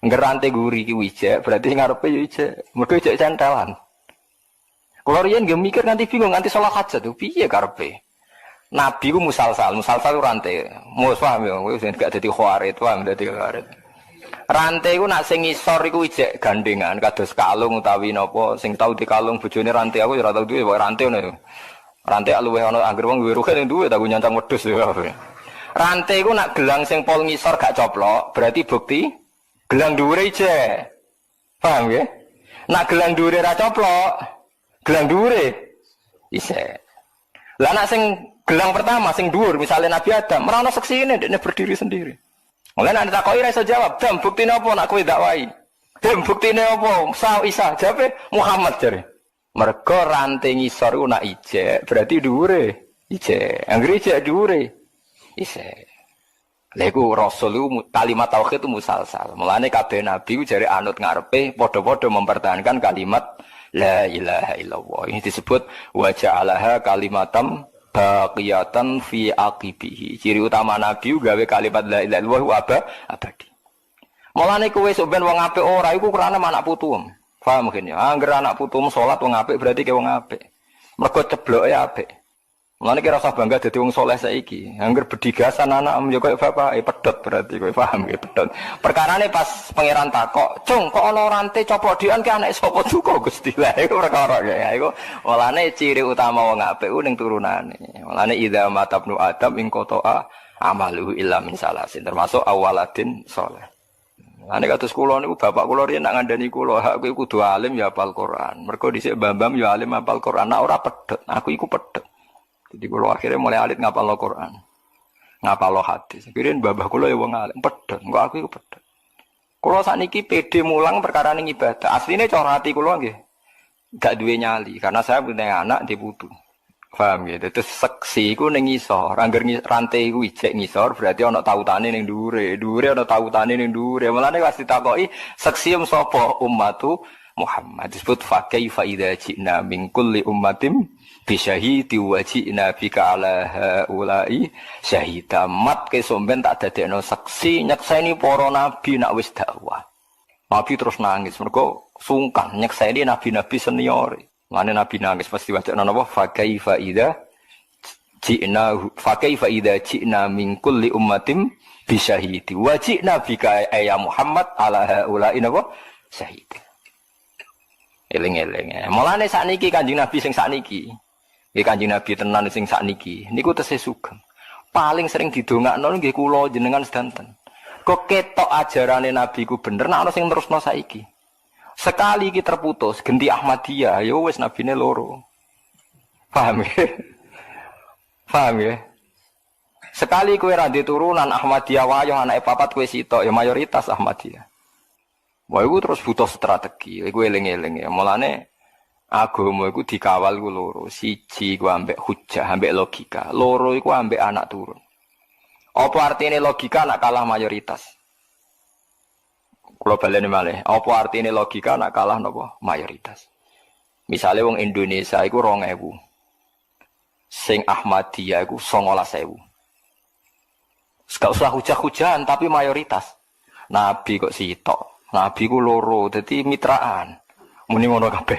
Engger rantai guri iki wijek, berarti ngarepe yo ijek. Mergo ijek centelan. Kulo riyen nggih mikir nganti bingung nganti salah hajat tuh piye karepe. Nabi ku musalsal ku rantai. Mus paham ya, kowe sing gak dadi khawarit, paham dadi khawarit. Rantai ku nak sing ngisor iku ijek gandengan kados kalung utawi napa sing tau dikalung bojone rantai aku ya ora tau duwe kok rantai ngono. Rantai luwih ana anggere wong duwe ruket sing duwe tak nyancang wedhus ya. Rantai ku nak gelang sing pol ngisor gak coplok, berarti bukti gelang dhuwure ijek. Paham ya? Nak gelang dhuwure ra coplok, gelang dhuwure ijek. Lah nak sing gelang pertama sing dhuwur misalnya Nabi Adam, ora ono seksine dekne berdiri sendiri. Mulane nek takoki ra iso jawab, "Dam buktine apa nak kowe dakwahi?" "Dam buktine apa?" "Sa Isa." Jawabe Muhammad jare. Mergo rantai ngisor ku nak ijek, berarti dhuwure ijek. Anggere ijek dhuwure ijek. Lha iku rasul iku kalimat tauhid itu musalsal. Mulane kabeh nabi ku jare anut ngarepe padha-padha mempertahankan kalimat la ilaha illallah. Ini disebut wa ja'alaha kalimatam baqiyatan fi aqibihi. Ciri utama nabi gawe kalimat la ilaha illallah abadi. Mulane kowe sok ben wong apik ora iku krana anak putumu. Paham mungkin ya. Angger anak putumu salat wong apik berarti ke wong apik. Mergo cebloke apik. Mulane kira usah bangga dadi wong saleh saiki. Angger bedigasan anak yo koyo bapak, pedhot berarti kowe paham nggih pedhot. Perkarane pas pangeran takok, "Cung, kok ana rante copok dian ki anake sapa duka Gusti?" Lah iku perkara ya iku. Mulane ciri utama wong apik ku ning turunane. Mulane idza matabnu adam ing qata'a amaluhu illa min salasin, termasuk awaladin saleh. Ane kados kula niku bapak kula riyen nak ngandani kula, hak kowe kudu alim ya hafal Quran. Mergo dhisik Bambam ya alim hafal Quran, nak ora pedhot. Aku iku pedhot. Jadi kula akhirnya mulai alit ngapalno Quran. Ngapalno hadis. Kirin babah kula ya wong alim pedhot. Engko aku iku pedhot. Kula sakniki pede mulang perkara ning ibadah. Asline cara ati kula nggih gak duwe nyali karena saya punya anak di putu. Paham gitu. Terus seksi iku ning ngisor, angger rantai iku ijek ngisor berarti ana tautane ning dhuwure. Dhuwure ana tautane ning dhuwure. Mulane pas ditakoki seksi sapa ummatu Muhammad disebut fa kaifa idza ji'na min kulli ummatin bi syahidi wa ji'na bika ala haula'i syahida. Mat ke somben tak dadekno seksi nyekseni para nabi nak wis dakwah. Nabi terus nangis mergo sungkan nyekseni nabi-nabi senior. Mane nabi nangis pasti wacana napa fa kaifa idza ji'na min kulli ummatin bi syahidi wa ji'na bika ya Muhammad ala haula'i napa syahid. Eling-eling. Mulane sakniki Kanjeng Nabi sing sakniki. Nggih Kanjeng Nabi tenan sing sakniki niku tesih sugeng. Paling sering didongakno nggih kula jenengan sedanten. Kok ketok ajarane Nabi ku bener nek ana sing terusno saiki. Sekali iki terputus, genti Ahmadiyah, ya wis nabine loro. Paham ya? Paham ya? Sekali kowe ra ndek turunan Ahmadiyah wayo anake papat kowe sitok, ya mayoritas Ahmadiyah. Wah iku terus butuh strategi, iku eling-eling ya. Mulane agama iku dikawal ku loro. Siji ku ambek hujah, ambek logika. Loro iku ambek anak turun. Apa artine logika nak kalah mayoritas? Kalau baleni malih, apa artine logika nak kalah napa mayoritas? Misale wong Indonesia iku 2000. Sing Ahmadiyah iku 19000. Gak usah hujah-hujahan tapi mayoritas. Nabi kok sitok. Nabi ku loro, dadi mitraan. Muni ngono kabeh.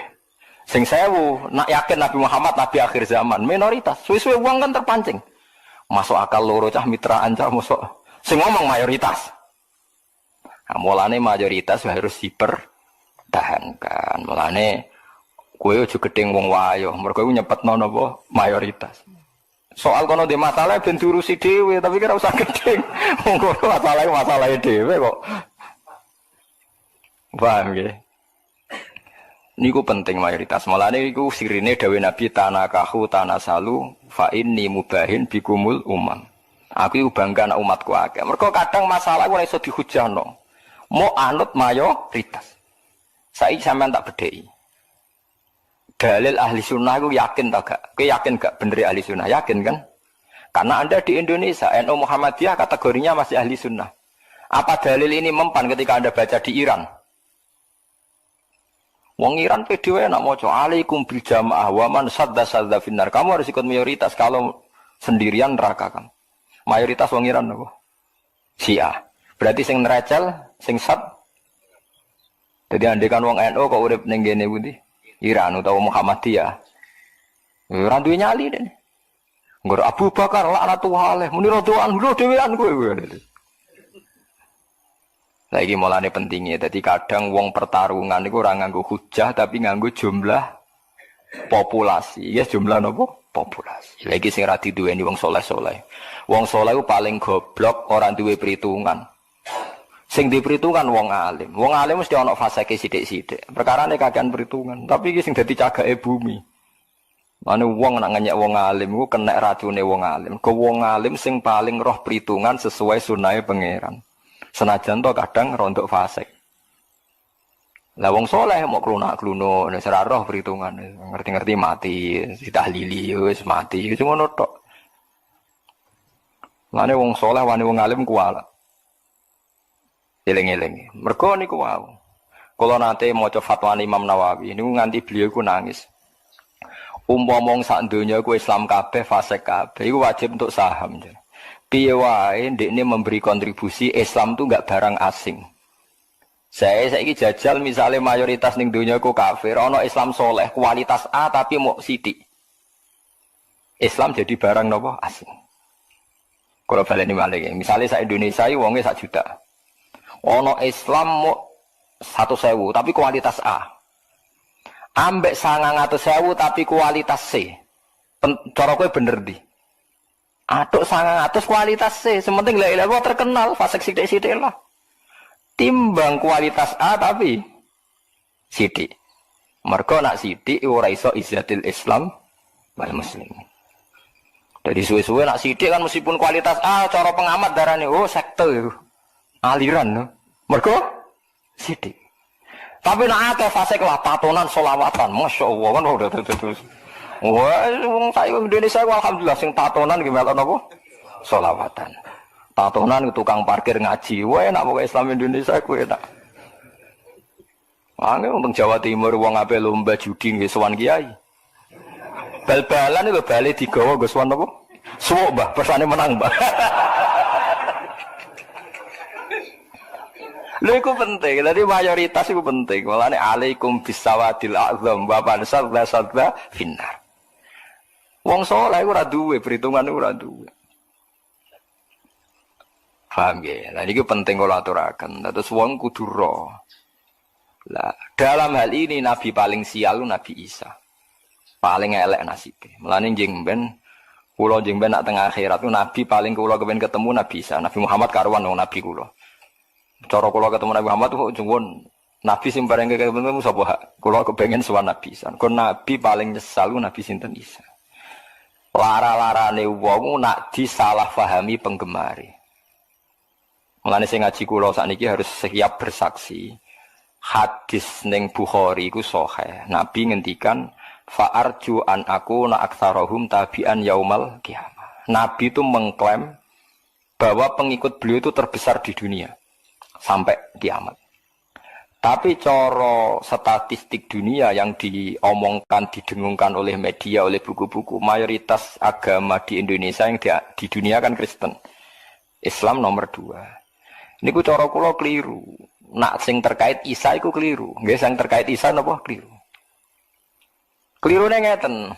Sing 1000 nak yakin Nabi Muhammad nabi akhir zaman, minoritas. Suwe-suwe wong kan terpancing. Masuk akal loro cah mitraan cah mosok. Sing ngomong mayoritas. Nah, mulane mayoritas harus dipertahankan. Mulane kowe aja gedeng wong wayo, mergo iku nyepetno napa mayoritas. Soal kono dhe masalah ben diurusi dhewe, tapi kira usah gedeng. Wong kono masalahe dhewe kok. Paham nggih? Niku penting mayoritas. Mulane iku sirine dawuh Nabi tanakahu tanasalu fa inni mubahin bikumul umam. Aku iku bangga anak umatku akeh. Mergo kadang masalah ora iso dihujahno. Mau anut mayoritas. Saiki sampean tak bedheki. Dalil ahli sunnah aku yakin tak gak? Kowe yakin gak bener ahli sunnah? Yakin kan? Karena Anda di Indonesia, NU Muhammadiyah kategorinya masih ahli sunnah. Apa dalil ini mempan ketika Anda baca di Iran? Wong Iran PDW nak maca alaikum bil jamaah wa man sadda finnar. Kamu harus ikut mayoritas, kalau sendirian neraka kamu. Mayoritas wong Iran apa? Syiah. Berarti sing nerecel, sing sat. Jadi andekan wong NU kok urip ning kene pundi? Iran utawa Muhammadiyah. Ora duwe nyali dene. Nggo Abu Bakar laknatullah alaih, muni radhiyallahu anhu dhewean kowe. Lagi mulane pentingnya. Jadi kadang wong pertarungan iku ora nganggo hujah tapi nganggo jumlah populasi. Ya jumlah nopo? Populasi. Lagi sing ra diduweni wong saleh-saleh. Wong saleh ku paling goblok, ora duwe perhitungan. Sing diperhitungkan wong alim. Wong alim mesti ana faseke sithik-sithik. Perkarane kakean perhitungan, tapi iki sing dadi cagake bumi. Mane wong nak ngenyek wong alim iku kena racune wong alim. Ke wong alim sing paling roh perhitungan sesuai sunahe pangeran. Senajan to kadang rontok fasik. Lah wong saleh mau klunak-kluno nek ora roh perhitungan, ngerti-ngerti mati, ditahlili wis mati, wis ngono tok. Mane wong saleh wani wong alim kuwalat. Eling-eling. Mergo niku wau. Kula nate maca fatwa Imam Nawawi niku nganti beliau iku nangis. Umpama wong sak donya iku Islam kabeh, fasik kabeh, iku wajib untuk saham. Piye wae ndekne memberi kontribusi, Islam tuh enggak barang asing. Saya saiki jajal misalnya mayoritas ning donya iku kafir, ana Islam soleh, kualitas A tapi mau sithik. Islam jadi barang nopo asing. Kalau baleni malih, misalnya sak Indonesia iki wonge 1 juta. Ono Islam 100.000 tapi kualitas A. Ambek 900.000 tapi kualitas C. Cara kowe bener di. Atuk 900 kualitas C, sementing la ilaha terkenal, fasik sithik-sithik lah. Timbang kualitas A tapi sithik. Mergo nak sithik ora iso izzatil Islam wal muslimin. Jadi suwe-suwe nak sithik kan meskipun kualitas A cara pengamat darane sekte itu. Aliran no. Mergo sithik. Tapi nak akeh fasik lah tatonan selawatan, masyaallah kan udah terus. Wah, wong saya Indonesia alhamdulillah sing tatonan ki melok napa? Selawatan. Tatonan tukang parkir ngaji. Wah, enak pokoke Islam Indonesia kuwi enak. Angel wong Jawa Timur wong ape lomba judi nggih sowan kiai. Bal-balan itu bali digawa nggo sowan napa? Suwuk, Mbah, persane menang, Mbah. Lha iku penting, dadi mayoritas iku penting. Walane alaikum bisawadil azam wa sadza finnar. Wong saleh ora duwe perhitungan ora duwe. Paham nggih? Lah iki penting kula aturaken. Terus wong kudu ro. Lah, dalam hal ini nabi paling sial Nabi Isa. Paling elek nasibe. Mulane njing ben kula njing ben nak teng akhirat nabi paling kula kepen ketemu Nabi Isa. Nabi Muhammad karuan wong nabi kula. Cara kula ketemu Nabi Muhammad kok jenggon nabi sing bareng ketemu sapa? Kula kepengin sowan Nabi Isa. Kon nabi paling nyesal Nabi sinten Isa. Lara-larane wong nak disalah pahami penggemari. Mulane sing ngaji kula sakniki harus siap bersaksi. Hadis ning Bukhari iku sahih. Nabi ngendikan fa'arju an aku na aktsarahum tabi'an yaumal qiyamah. Nabi itu mengklaim bahwa pengikut beliau itu terbesar di dunia sampai kiamat. Tapi coro statistik dunia yang diomongkan, didengungkan oleh media, oleh buku-buku, mayoritas agama di Indonesia yang di dunia kan Kristen. Islam nomor 2. Ini ku coro kula keliru. Nak sing terkait Isa iku keliru. Nggih sing terkait Isa napa keliru. Kelirune ngeten.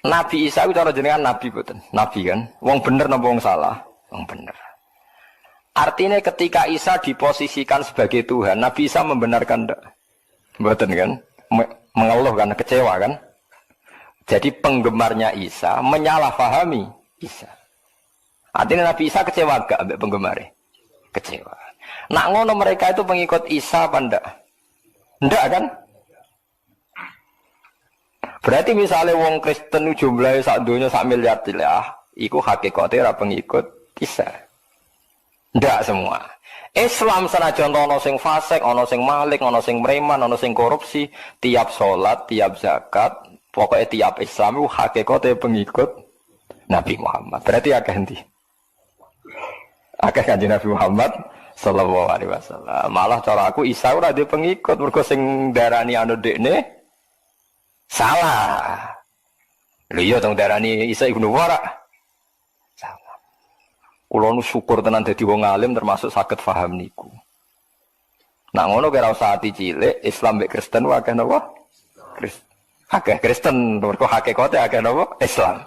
Nabi Isa iku cara jenengan nabi boten? Nabi kan. Wong bener napa wong salah? Wong bener. Artinya ketika Isa diposisikan sebagai Tuhan, Nabi Isa membenarkan enggak? Mboten kan? Mengeluh kan, kecewa kan? Jadi penggemarnya Isa menyalahpahami Isa. Artinya Nabi Isa kecewa enggak ambek penggemarnya? Kecewa. Nak ngono mereka itu pengikut Isa apa enggak? Enggak kan? Berarti misalnya wong Kristen jumlahnya sak donya sak miliar iku hakikate ora pengikut Isa. Ndak semua. Islam senajan ana sing fasik, ana sing malik, ana sing preman, ana sing korupsi, tiap salat, tiap zakat, pokoknya tiap Islam itu hakikate pengikut Nabi Muhammad. Berarti akeh endi? Akeh kanjeng Nabi Muhammad sallallahu alaihi wasallam. Malah cara aku Isa ora duwe pengikut, mergo sing darani anu dekne salah. Lho iya tong darani Isa ibnu Wara. Kulo nu syukur tenan dadi wong alim termasuk saged paham niku. Nak ngono kira usah ati cilik, Islam mek Kristen wae akeh napa? Akeh Kristen, mergo hakikate akeh napa? Islam.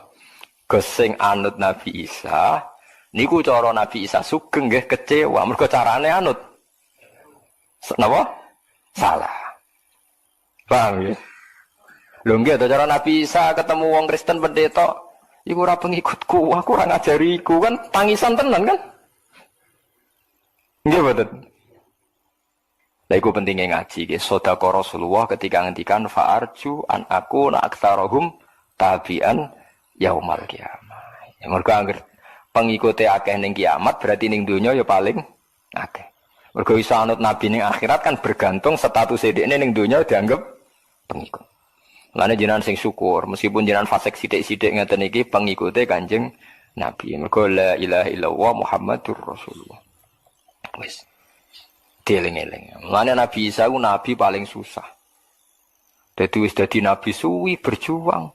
Gus sing anut Nabi Isa, niku cara Nabi Isa sugeng nggih kecewa, mergo carane anut. Napa? Salah. Paham ya? Lho nggih cara Nabi Isa ketemu wong Kristen pendeta iku ora pengikutku, aku ora ngajariku kan tangisan tenan kan? Nggih mboten. Lah iku pentinge ngaji nggih sedekah Rasulullah ketika ngendikan fa'arju an aku na aktsarahum tabi'an yaumal qiyamah. Ya mergo anggere pengikute akeh ning kiamat berarti ning donya ya paling akeh. Mergo iso anut nabi ning akhirat kan bergantung status dhekne ning donya dianggap pengikut. Lane jenengan sing syukur, meskipun jenengan fasik sithik-sithik ngeten iki pengikute Kanjeng Nabi. Mergo la ilaha illallah Muhammadur Rasulullah. Wis. Dieling-eling. Lane Nabi Isa ku nabi paling susah. Dadi wis dadi nabi suwi berjuang.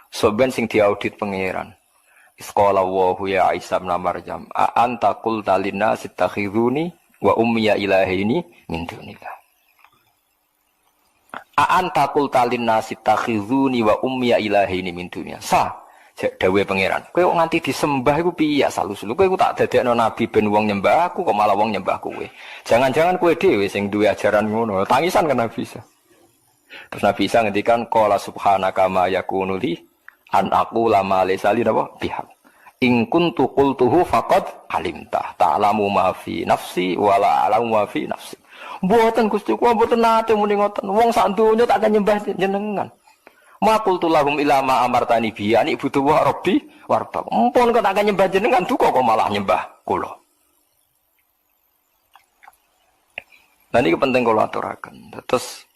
Soben sing diaudit pangeran. Isqala Allahu ya Isa bin Maryam, a anta qulta lin-nasi ittakhiduni wa ummi ilahaini min dunillah. anta qulta linnasi takhizuni wa ummiya ilahaini min dunya. Dawe pangeran. Kowe kok nganti disembah iku piye asal-usul? Kowe tak dadekno nabi ben wong nyembah aku kok malah wong nyembah kowe. Jangan-jangan kowe dhewe sing duwe ajaran ngono. Tangisan kan Nabi Isa. Terus Nabi Isa ngendikan qala subhanaka ma yakunu li an aqula ma laysa li bihaq. In kuntu qultuhu faqad alimta ta'lamu ma fi nafsi wa la a'lamu ma fi nafsi. Mboten Gusti kula mboten nate muni ngoten. Wong sak donya tak akan nyembah jenengan. Ma qultu lahum ila ma amartani bi ani butuh wa rabbi warba. Mumpun kok tak akan nyembah jenengan duka kok malah nyembah kula. Nah ini penting kalau aturaken. Terus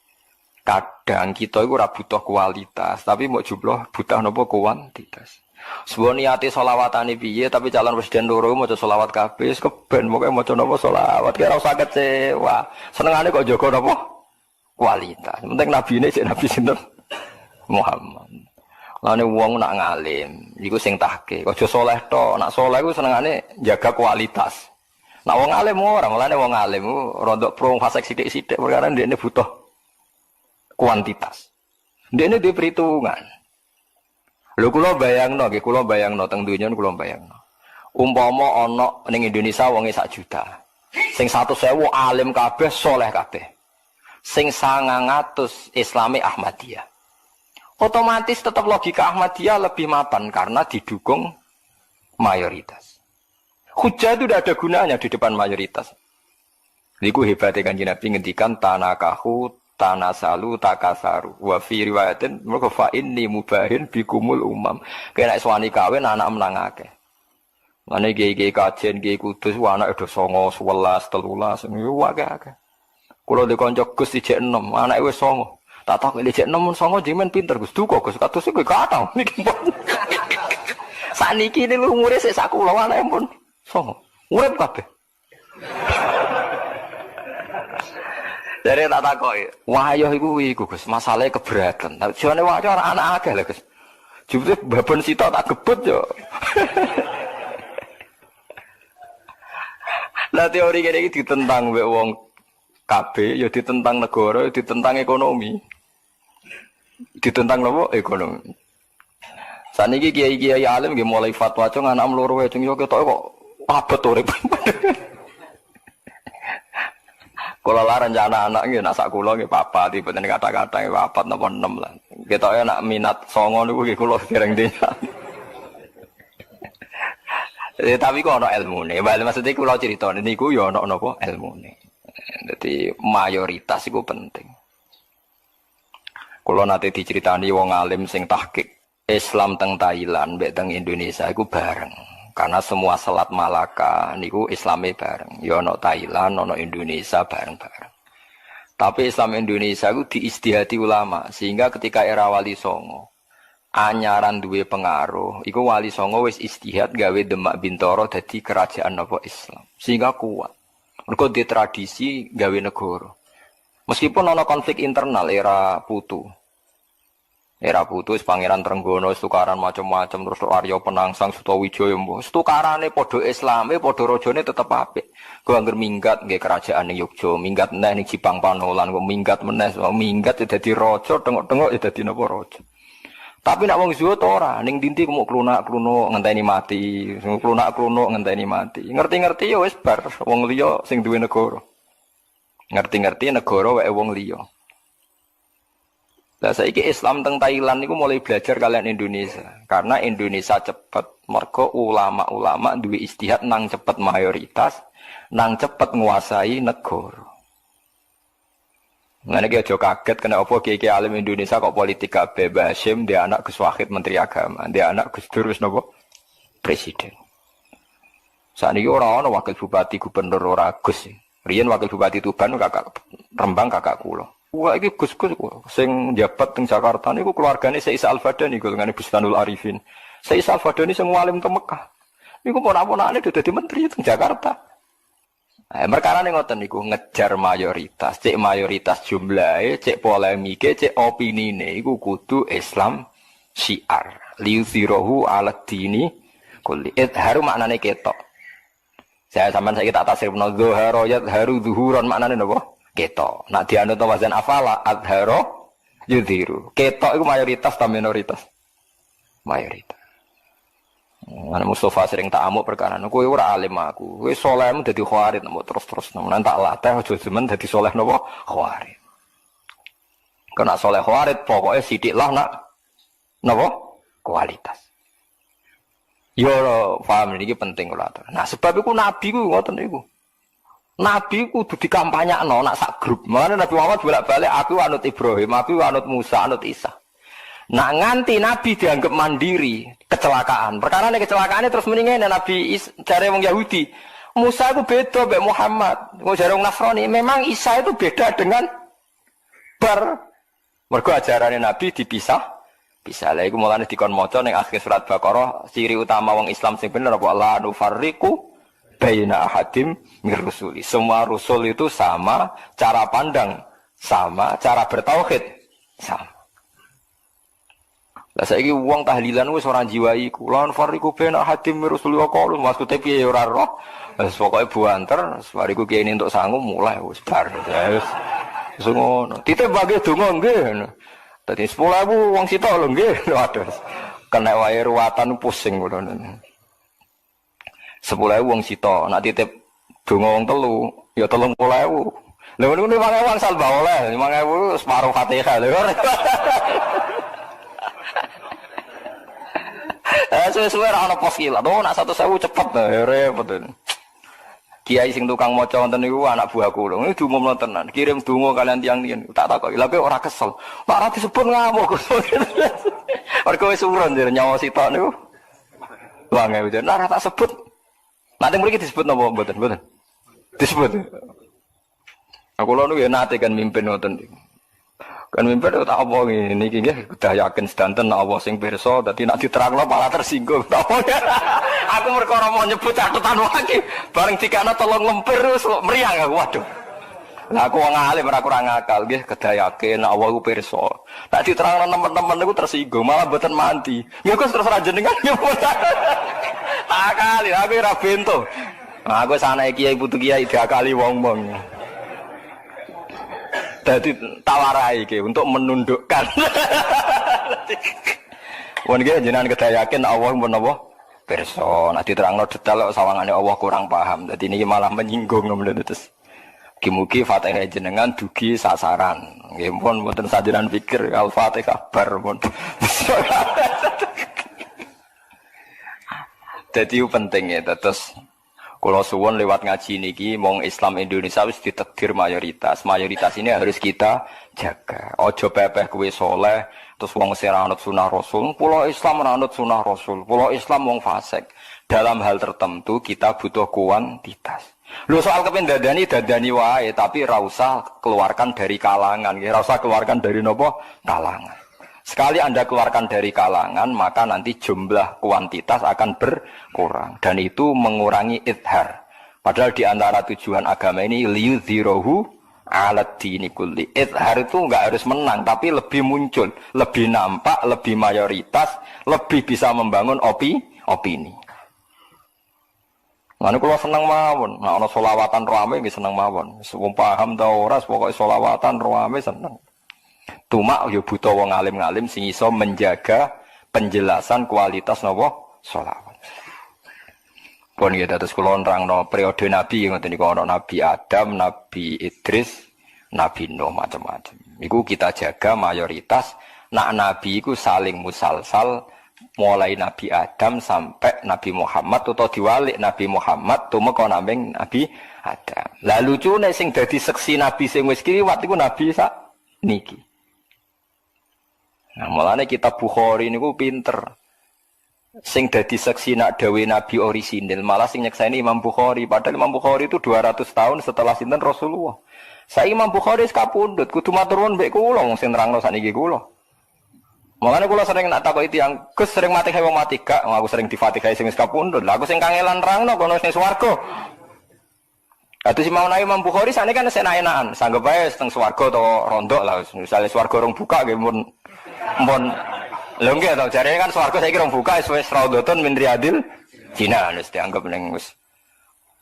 kadang kita itu ora butuh kualitas, tapi mau jumlah butuh napa kuantitas. Sebuah niati sholawatane piye tapi calon presiden loro maca sholawat kabeh wis keben pokoke maca napa sholawat kira usah kecewa. Senengane kok jaga napa kualitas. Penting nabine cek nabi sinten Muhammad. Lane wong nak ngalim iku sing tahke. Aja saleh tok, nak saleh iku senengane jaga kualitas. Nak wong alim ora, mulane wong alim rondok pro fasik sithik-sithik perkara ndekne butuh kuantitas. Ndekne duwe perhitungan. Lho kula bayangno nggih, kula bayangno teng donya kula bayangno. Umpama ana ning Indonesia wonge 1 juta. Sing 100.000 alim kabeh, saleh kabeh. Sing 900 Islami Ahmadiyah. Otomatis tetap logika Ahmadiyah lebih mapan karena didukung mayoritas. Hujah itu tidak ada gunanya di depan mayoritas. Niku hebatnya Kanjeng Nabi ngendikan tanakahu tanasalu takasaru wa fi riwayatin mergo fa inni mubahin bikumul umam. Kena suwani kawin anak menang akeh. Mane gege kajen gege kudus anak do 9 11 13 niku akeh. Kula de kanca Gus dijek 6, anake wis 9. Tak tahu dijek 6 9 jimen pinter Gus duka Gus kados kowe kathah niki. Saniki niku umure sik sak kula anake pun 9. Urip kabeh. Dari tak takoki, wayah iku Gus, masalahe keberatan. Jane wayah anak akeh lho Gus. Jupute babon sita tak gebut yo. Lah teori kene iki ditentang mbek wong kabeh, ya ditentang negara, ya ditentang ekonomi. Ditentang nopo? Ekonomi. Saniki kiai-kiai alim nggih mulai fatwa cung anak loro wae cung yo ketok kok abot urip. Kula lah rencana anak nggih nak sak kula nggih papat, tipe kata-kata nggih papat napa 6 lah. Ketoke nak minat 9 niku nggih kula dereng dinya. Tapi kok ana ilmune. Maksudnya kula crita niku ya ana napa ilmune. Dadi mayoritas iku penting. Kula nate diceritani wong alim sing tahqiq Islam teng Thailand mbek teng Indonesia iku bareng. Karena semua selat Malaka niku Islame bareng. Ya ana Thailand, ana Indonesia bareng-bareng. Tapi Islam Indonesia iku diistihati ulama sehingga ketika era Wali Songo anyaran duwe pengaruh, iku Wali Songo wis istihad gawe Demak Bintoro dadi kerajaan napa Islam. Sehingga kuat. Mergo di tradisi gawe negara. Meskipun ana konflik internal era Putu. Era Putu wis Pangeran Trenggono tukaran macam-macam terus Arya Penangsang Sutawijaya mbok. Tukarane padha Islame, padha rajane tetep apik. Go angger minggat nggih kerajaan ning Yogya, minggat meneh ning Jipang Panolan, kok minggat meneh, minggat dadi raja, tengok-tengok dadi napa raja. Tapi nak wong zuhud ora, ning dinti kemuk klunak-klunuk ngenteni mati, klunak-klunuk ngenteni mati. Ngerti-ngerti ya wis bar wong liya sing duwe negara. Ngerti-ngerti negara wae wong liya. Lah saiki Islam teng Thailand niku mulai belajar kalian Indonesia. Karena Indonesia cepet, mergo ulama-ulama duwe istihad nang cepet mayoritas, nang cepet nguasai negara. Ngene iki aja kaget kena apa kiai alim Indonesia kok politik kabeh Mbah Hasyim dia anak Gus Wahid menteri agama, dia anak Gus Dur wis napa presiden. Saniki ora ana wakil bupati gubernur ora Gus. Riyen wakil bupati Tuban kakak Rembang kakak kula. Wah iki Gus-gus sing jabat teng Jakarta niku keluargane Syekh Al-Fadani golongane Bustanul Arifin. Syekh Al-Fadani sing alim teng Mekah. Niku ponak-ponakane dadi menteri teng Jakarta. Perkara ning ngoten niku ngejar mayoritas, cek mayoritas jumlahe, cek polemike, cek opinine iku kudu Islam syiar. Liuzirohu ala dini kulli. Haru maknane ketok. Saya sampean saiki tak tasrifno zuhara yadharu zuhuran maknane napa? Ketok. Nak dianut wazan afala adharo yudhiru. Ketok iku mayoritas ta minoritas? Mayoritas. Ana Mustafa sering tak amuk perkara kowe ora alim aku. Kowe salehmu dadi khawarit mbok terus-terus nang tak latih aja jemen dadi saleh napa khawarit. Kena saleh khawarit pokoke sithik lah nak napa kualitas. Yo paham iki penting kula atur. Nah sebab iku nabi ku ngoten niku. Nabi kudu dikampanyakno nak sak grup. Mane Nabi Muhammad bolak-balik aku anut Ibrahim, aku anut Musa, anut Isa. Nak nganti Nabi dianggap mandiri, kecelakaan. Perkara ini kecelakaannya terus mendingan Nabi jare wong Yahudi. Musa itu beda mbek Muhammad. Wong jare wong Nasrani, memang Isa itu beda dengan mergo ajarane Nabi dipisah. Bisa lah iku mulane dikon maca ning akhir surat Baqarah, ciri utama wong Islam sing bener apa la nufarriqu baina ahadim mir rusuli. Semua rasul itu sama, cara pandang sama, cara bertauhid sama. Lah saiki wong tahlilan wis ora jiwai iku. Lan fariqu baina hadim Rasulullah qalu maksude piye ora roh. Wis pokoke buanter, bariku kiye entuk sangu mulai wis bar. Wis ngono. Titip bagi donga nggih. Dadi 10.000 wong sitok lho nggih. Waduh. Kena wae ruwatan pusing ngono. 10.000 wong sitok, nak titip donga wong telu ya 30.000. Lha ngono 5.000 wong salba oleh, 5.000 separuh Fatihah lho. Suwe-suwe ra ono pos kilat. Oh, nak 100.000 cepet ya repot. Kiai sing tukang maca wonten niku anak buahku lho. Ini diumumno tenan. Kirim donga kalian tiang-tiang. Tak takoki. Lha kowe ora kesel. Pak ra disebut ngamuk. Mergo wis urun jare nyawa sitok niku. Wange ujar. Nah, tak sebut. Nanti mriki disebut napa mboten? Mboten. Disebut. Aku lho niku ya nate kan mimpin wonten niku. Kan mimpin tak apa ngene iki nggih udah yakin sedanten Allah sing pirsa dadi nek diterangno malah tersinggung. Aku perkara mau nyebut catatan wae bareng dikana tolong lempir terus meriang aku waduh. Lah aku wong alim ora kurang akal nggih kedah yakin Allah ku pirsa. Nek diterangno teman-teman niku tersinggung malah mboten mandi. Ya kok terus ra jenengan nyebut. Akali aku ora bento. Aku sanake kiai putu kiai diakali wong-wong. Jadi tawarai ke untuk menundukkan. Wong iki jenengan kedah yakin Allah menapa pirsa. Nek diterangno detail sawangane Allah kurang paham. Dadi niki malah menyinggung ngono terus. Mugi-mugi Fatihah jenengan dugi sasaran. Nggih pun mboten sajenan pikir Al-Fatihah bar pun. Dadi penting ya terus kalau suwon lewat ngaji niki mong Islam Indonesia wis ditakdir mayoritas. Mayoritas ini harus kita jaga. Ojo pepeh kuwi saleh terus wong sing anut sunah Rasul. Pulau Islam anut sunah Rasul. Pulau Islam wong fasik. Dalam hal tertentu kita butuh kuantitas. Lho soal kependadani dadani wae tapi ra usah keluarkan dari kalangan. Ra usah keluarkan dari nopo kalangan. Sekali Anda keluarkan dari kalangan, maka nanti jumlah kuantitas akan berkurang. Dan itu mengurangi idhar. Padahal di antara tujuan agama ini, liyudhirohu alat dini kulli. Idhar itu enggak harus menang, tapi lebih muncul. Lebih nampak, lebih mayoritas, lebih bisa membangun opini. Nah, kalau senang mawon. Nah, ada solawatan rame, senang mawon. Semua paham tau ora, pokoknya solawatan rame senang. Cuma yo butuh wong alim-alim sing iso menjaga penjelasan kualitas napa selawat. Pun nggih dados kula nerangno periode nabi ngoten niku ana Nabi Adam, Nabi Idris, Nabi Nuh macam-macam. Iku kita jaga mayoritas nak nabi iku saling musalsal mulai Nabi Adam sampai Nabi Muhammad atau diwalik Nabi Muhammad tumeka nambing Nabi Adam. Lah lucune sing dadi seksi nabi sing wis kliwat iku nabi sak niki. Nah, mulane kitab Bukhari niku pinter. Sing dadi saksi nak dawe nabi orisinil, malah sing nyekseni Imam Bukhari. Padahal Imam Bukhari itu 200 tahun setelah sinten Rasulullah. Saya Imam Bukhari sekapundhut, kudu matur nuwun mbek kula sing nerangno sakniki kula. Mulane kula sering nak takoki tiyang, Gus sering mati wong mati gak, aku sering difatihai sing sekapundhut. Lah aku sing kangelan nerangno kono sing swarga. Kados Imam Bukhari sakniki kan enak-enakan, sanggep ae teng swarga utawa rondok lah, misale swarga rong buka nggih mun lho nggih to jarene kan swarga saiki rong buka wis raudhatun min riyadil Cina wis dianggap ning wis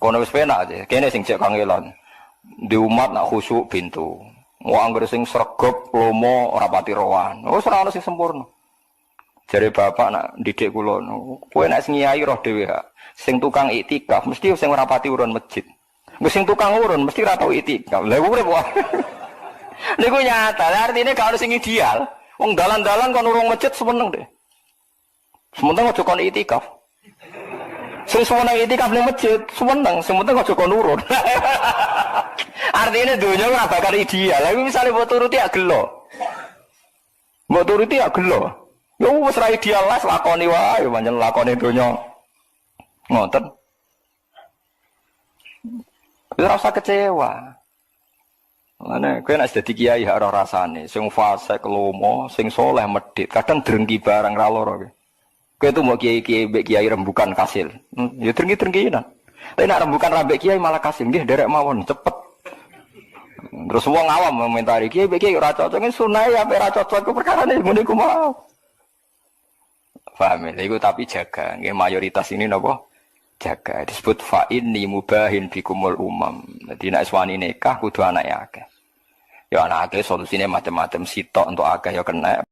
kono wis penak aja kene sing cek kangelan di umat nak khusyuk pintu Wong anggere sing sregep lomo ora pati rowan. Wis ora ono sing sempurna. Jare bapak nak didik kula, kowe nek sing ngiyai roh dhewe ha. Sing tukang iktikaf mesti sing ora pati urun masjid. Wis sing tukang urun mesti ora tau iktikaf. Lha urip wae. Niku nyata, artine gak ono sing ideal. Wong dalan-dalan kon urung masjid seneng deh. Sementara aja kon iktikaf. Sing seneng iktikaf ning masjid, seneng, sementara aja kon urun. Artinya dunia ora bakal ideal. Lha misale mbok turuti ya gelo. Mbok turuti ya gelo. Ya wis ra ideal lah lakoni wae, pancen lakoni donya. Ngoten. Wis ora usah kecewa. Lane kowe nek dadi kiai hak ora rasane, sing fasik lomo, sing soleh medhit, kadang drengki barang ra lara kowe. Kowe tuh mau kiai-kiai mbek kiai rembukan kasil. Ya drengki-drengkinan. Tapi nek rembukan ra mbek kiai malah kasil, nggih derek mawon cepet. Terus wong awam komentari kiai mbek kiai ora cocok, sunah ya ora cocok ku perkarane ngene ku mau. Paham ya? Iku tapi jaga, nggih mayoritas ini napa? Jaga. Disebut fa inni mubahin bikumul umam. Dadi nek wani nikah kudu anake akeh. Ya anake solusine macam-macam sitok untuk akeh ya kena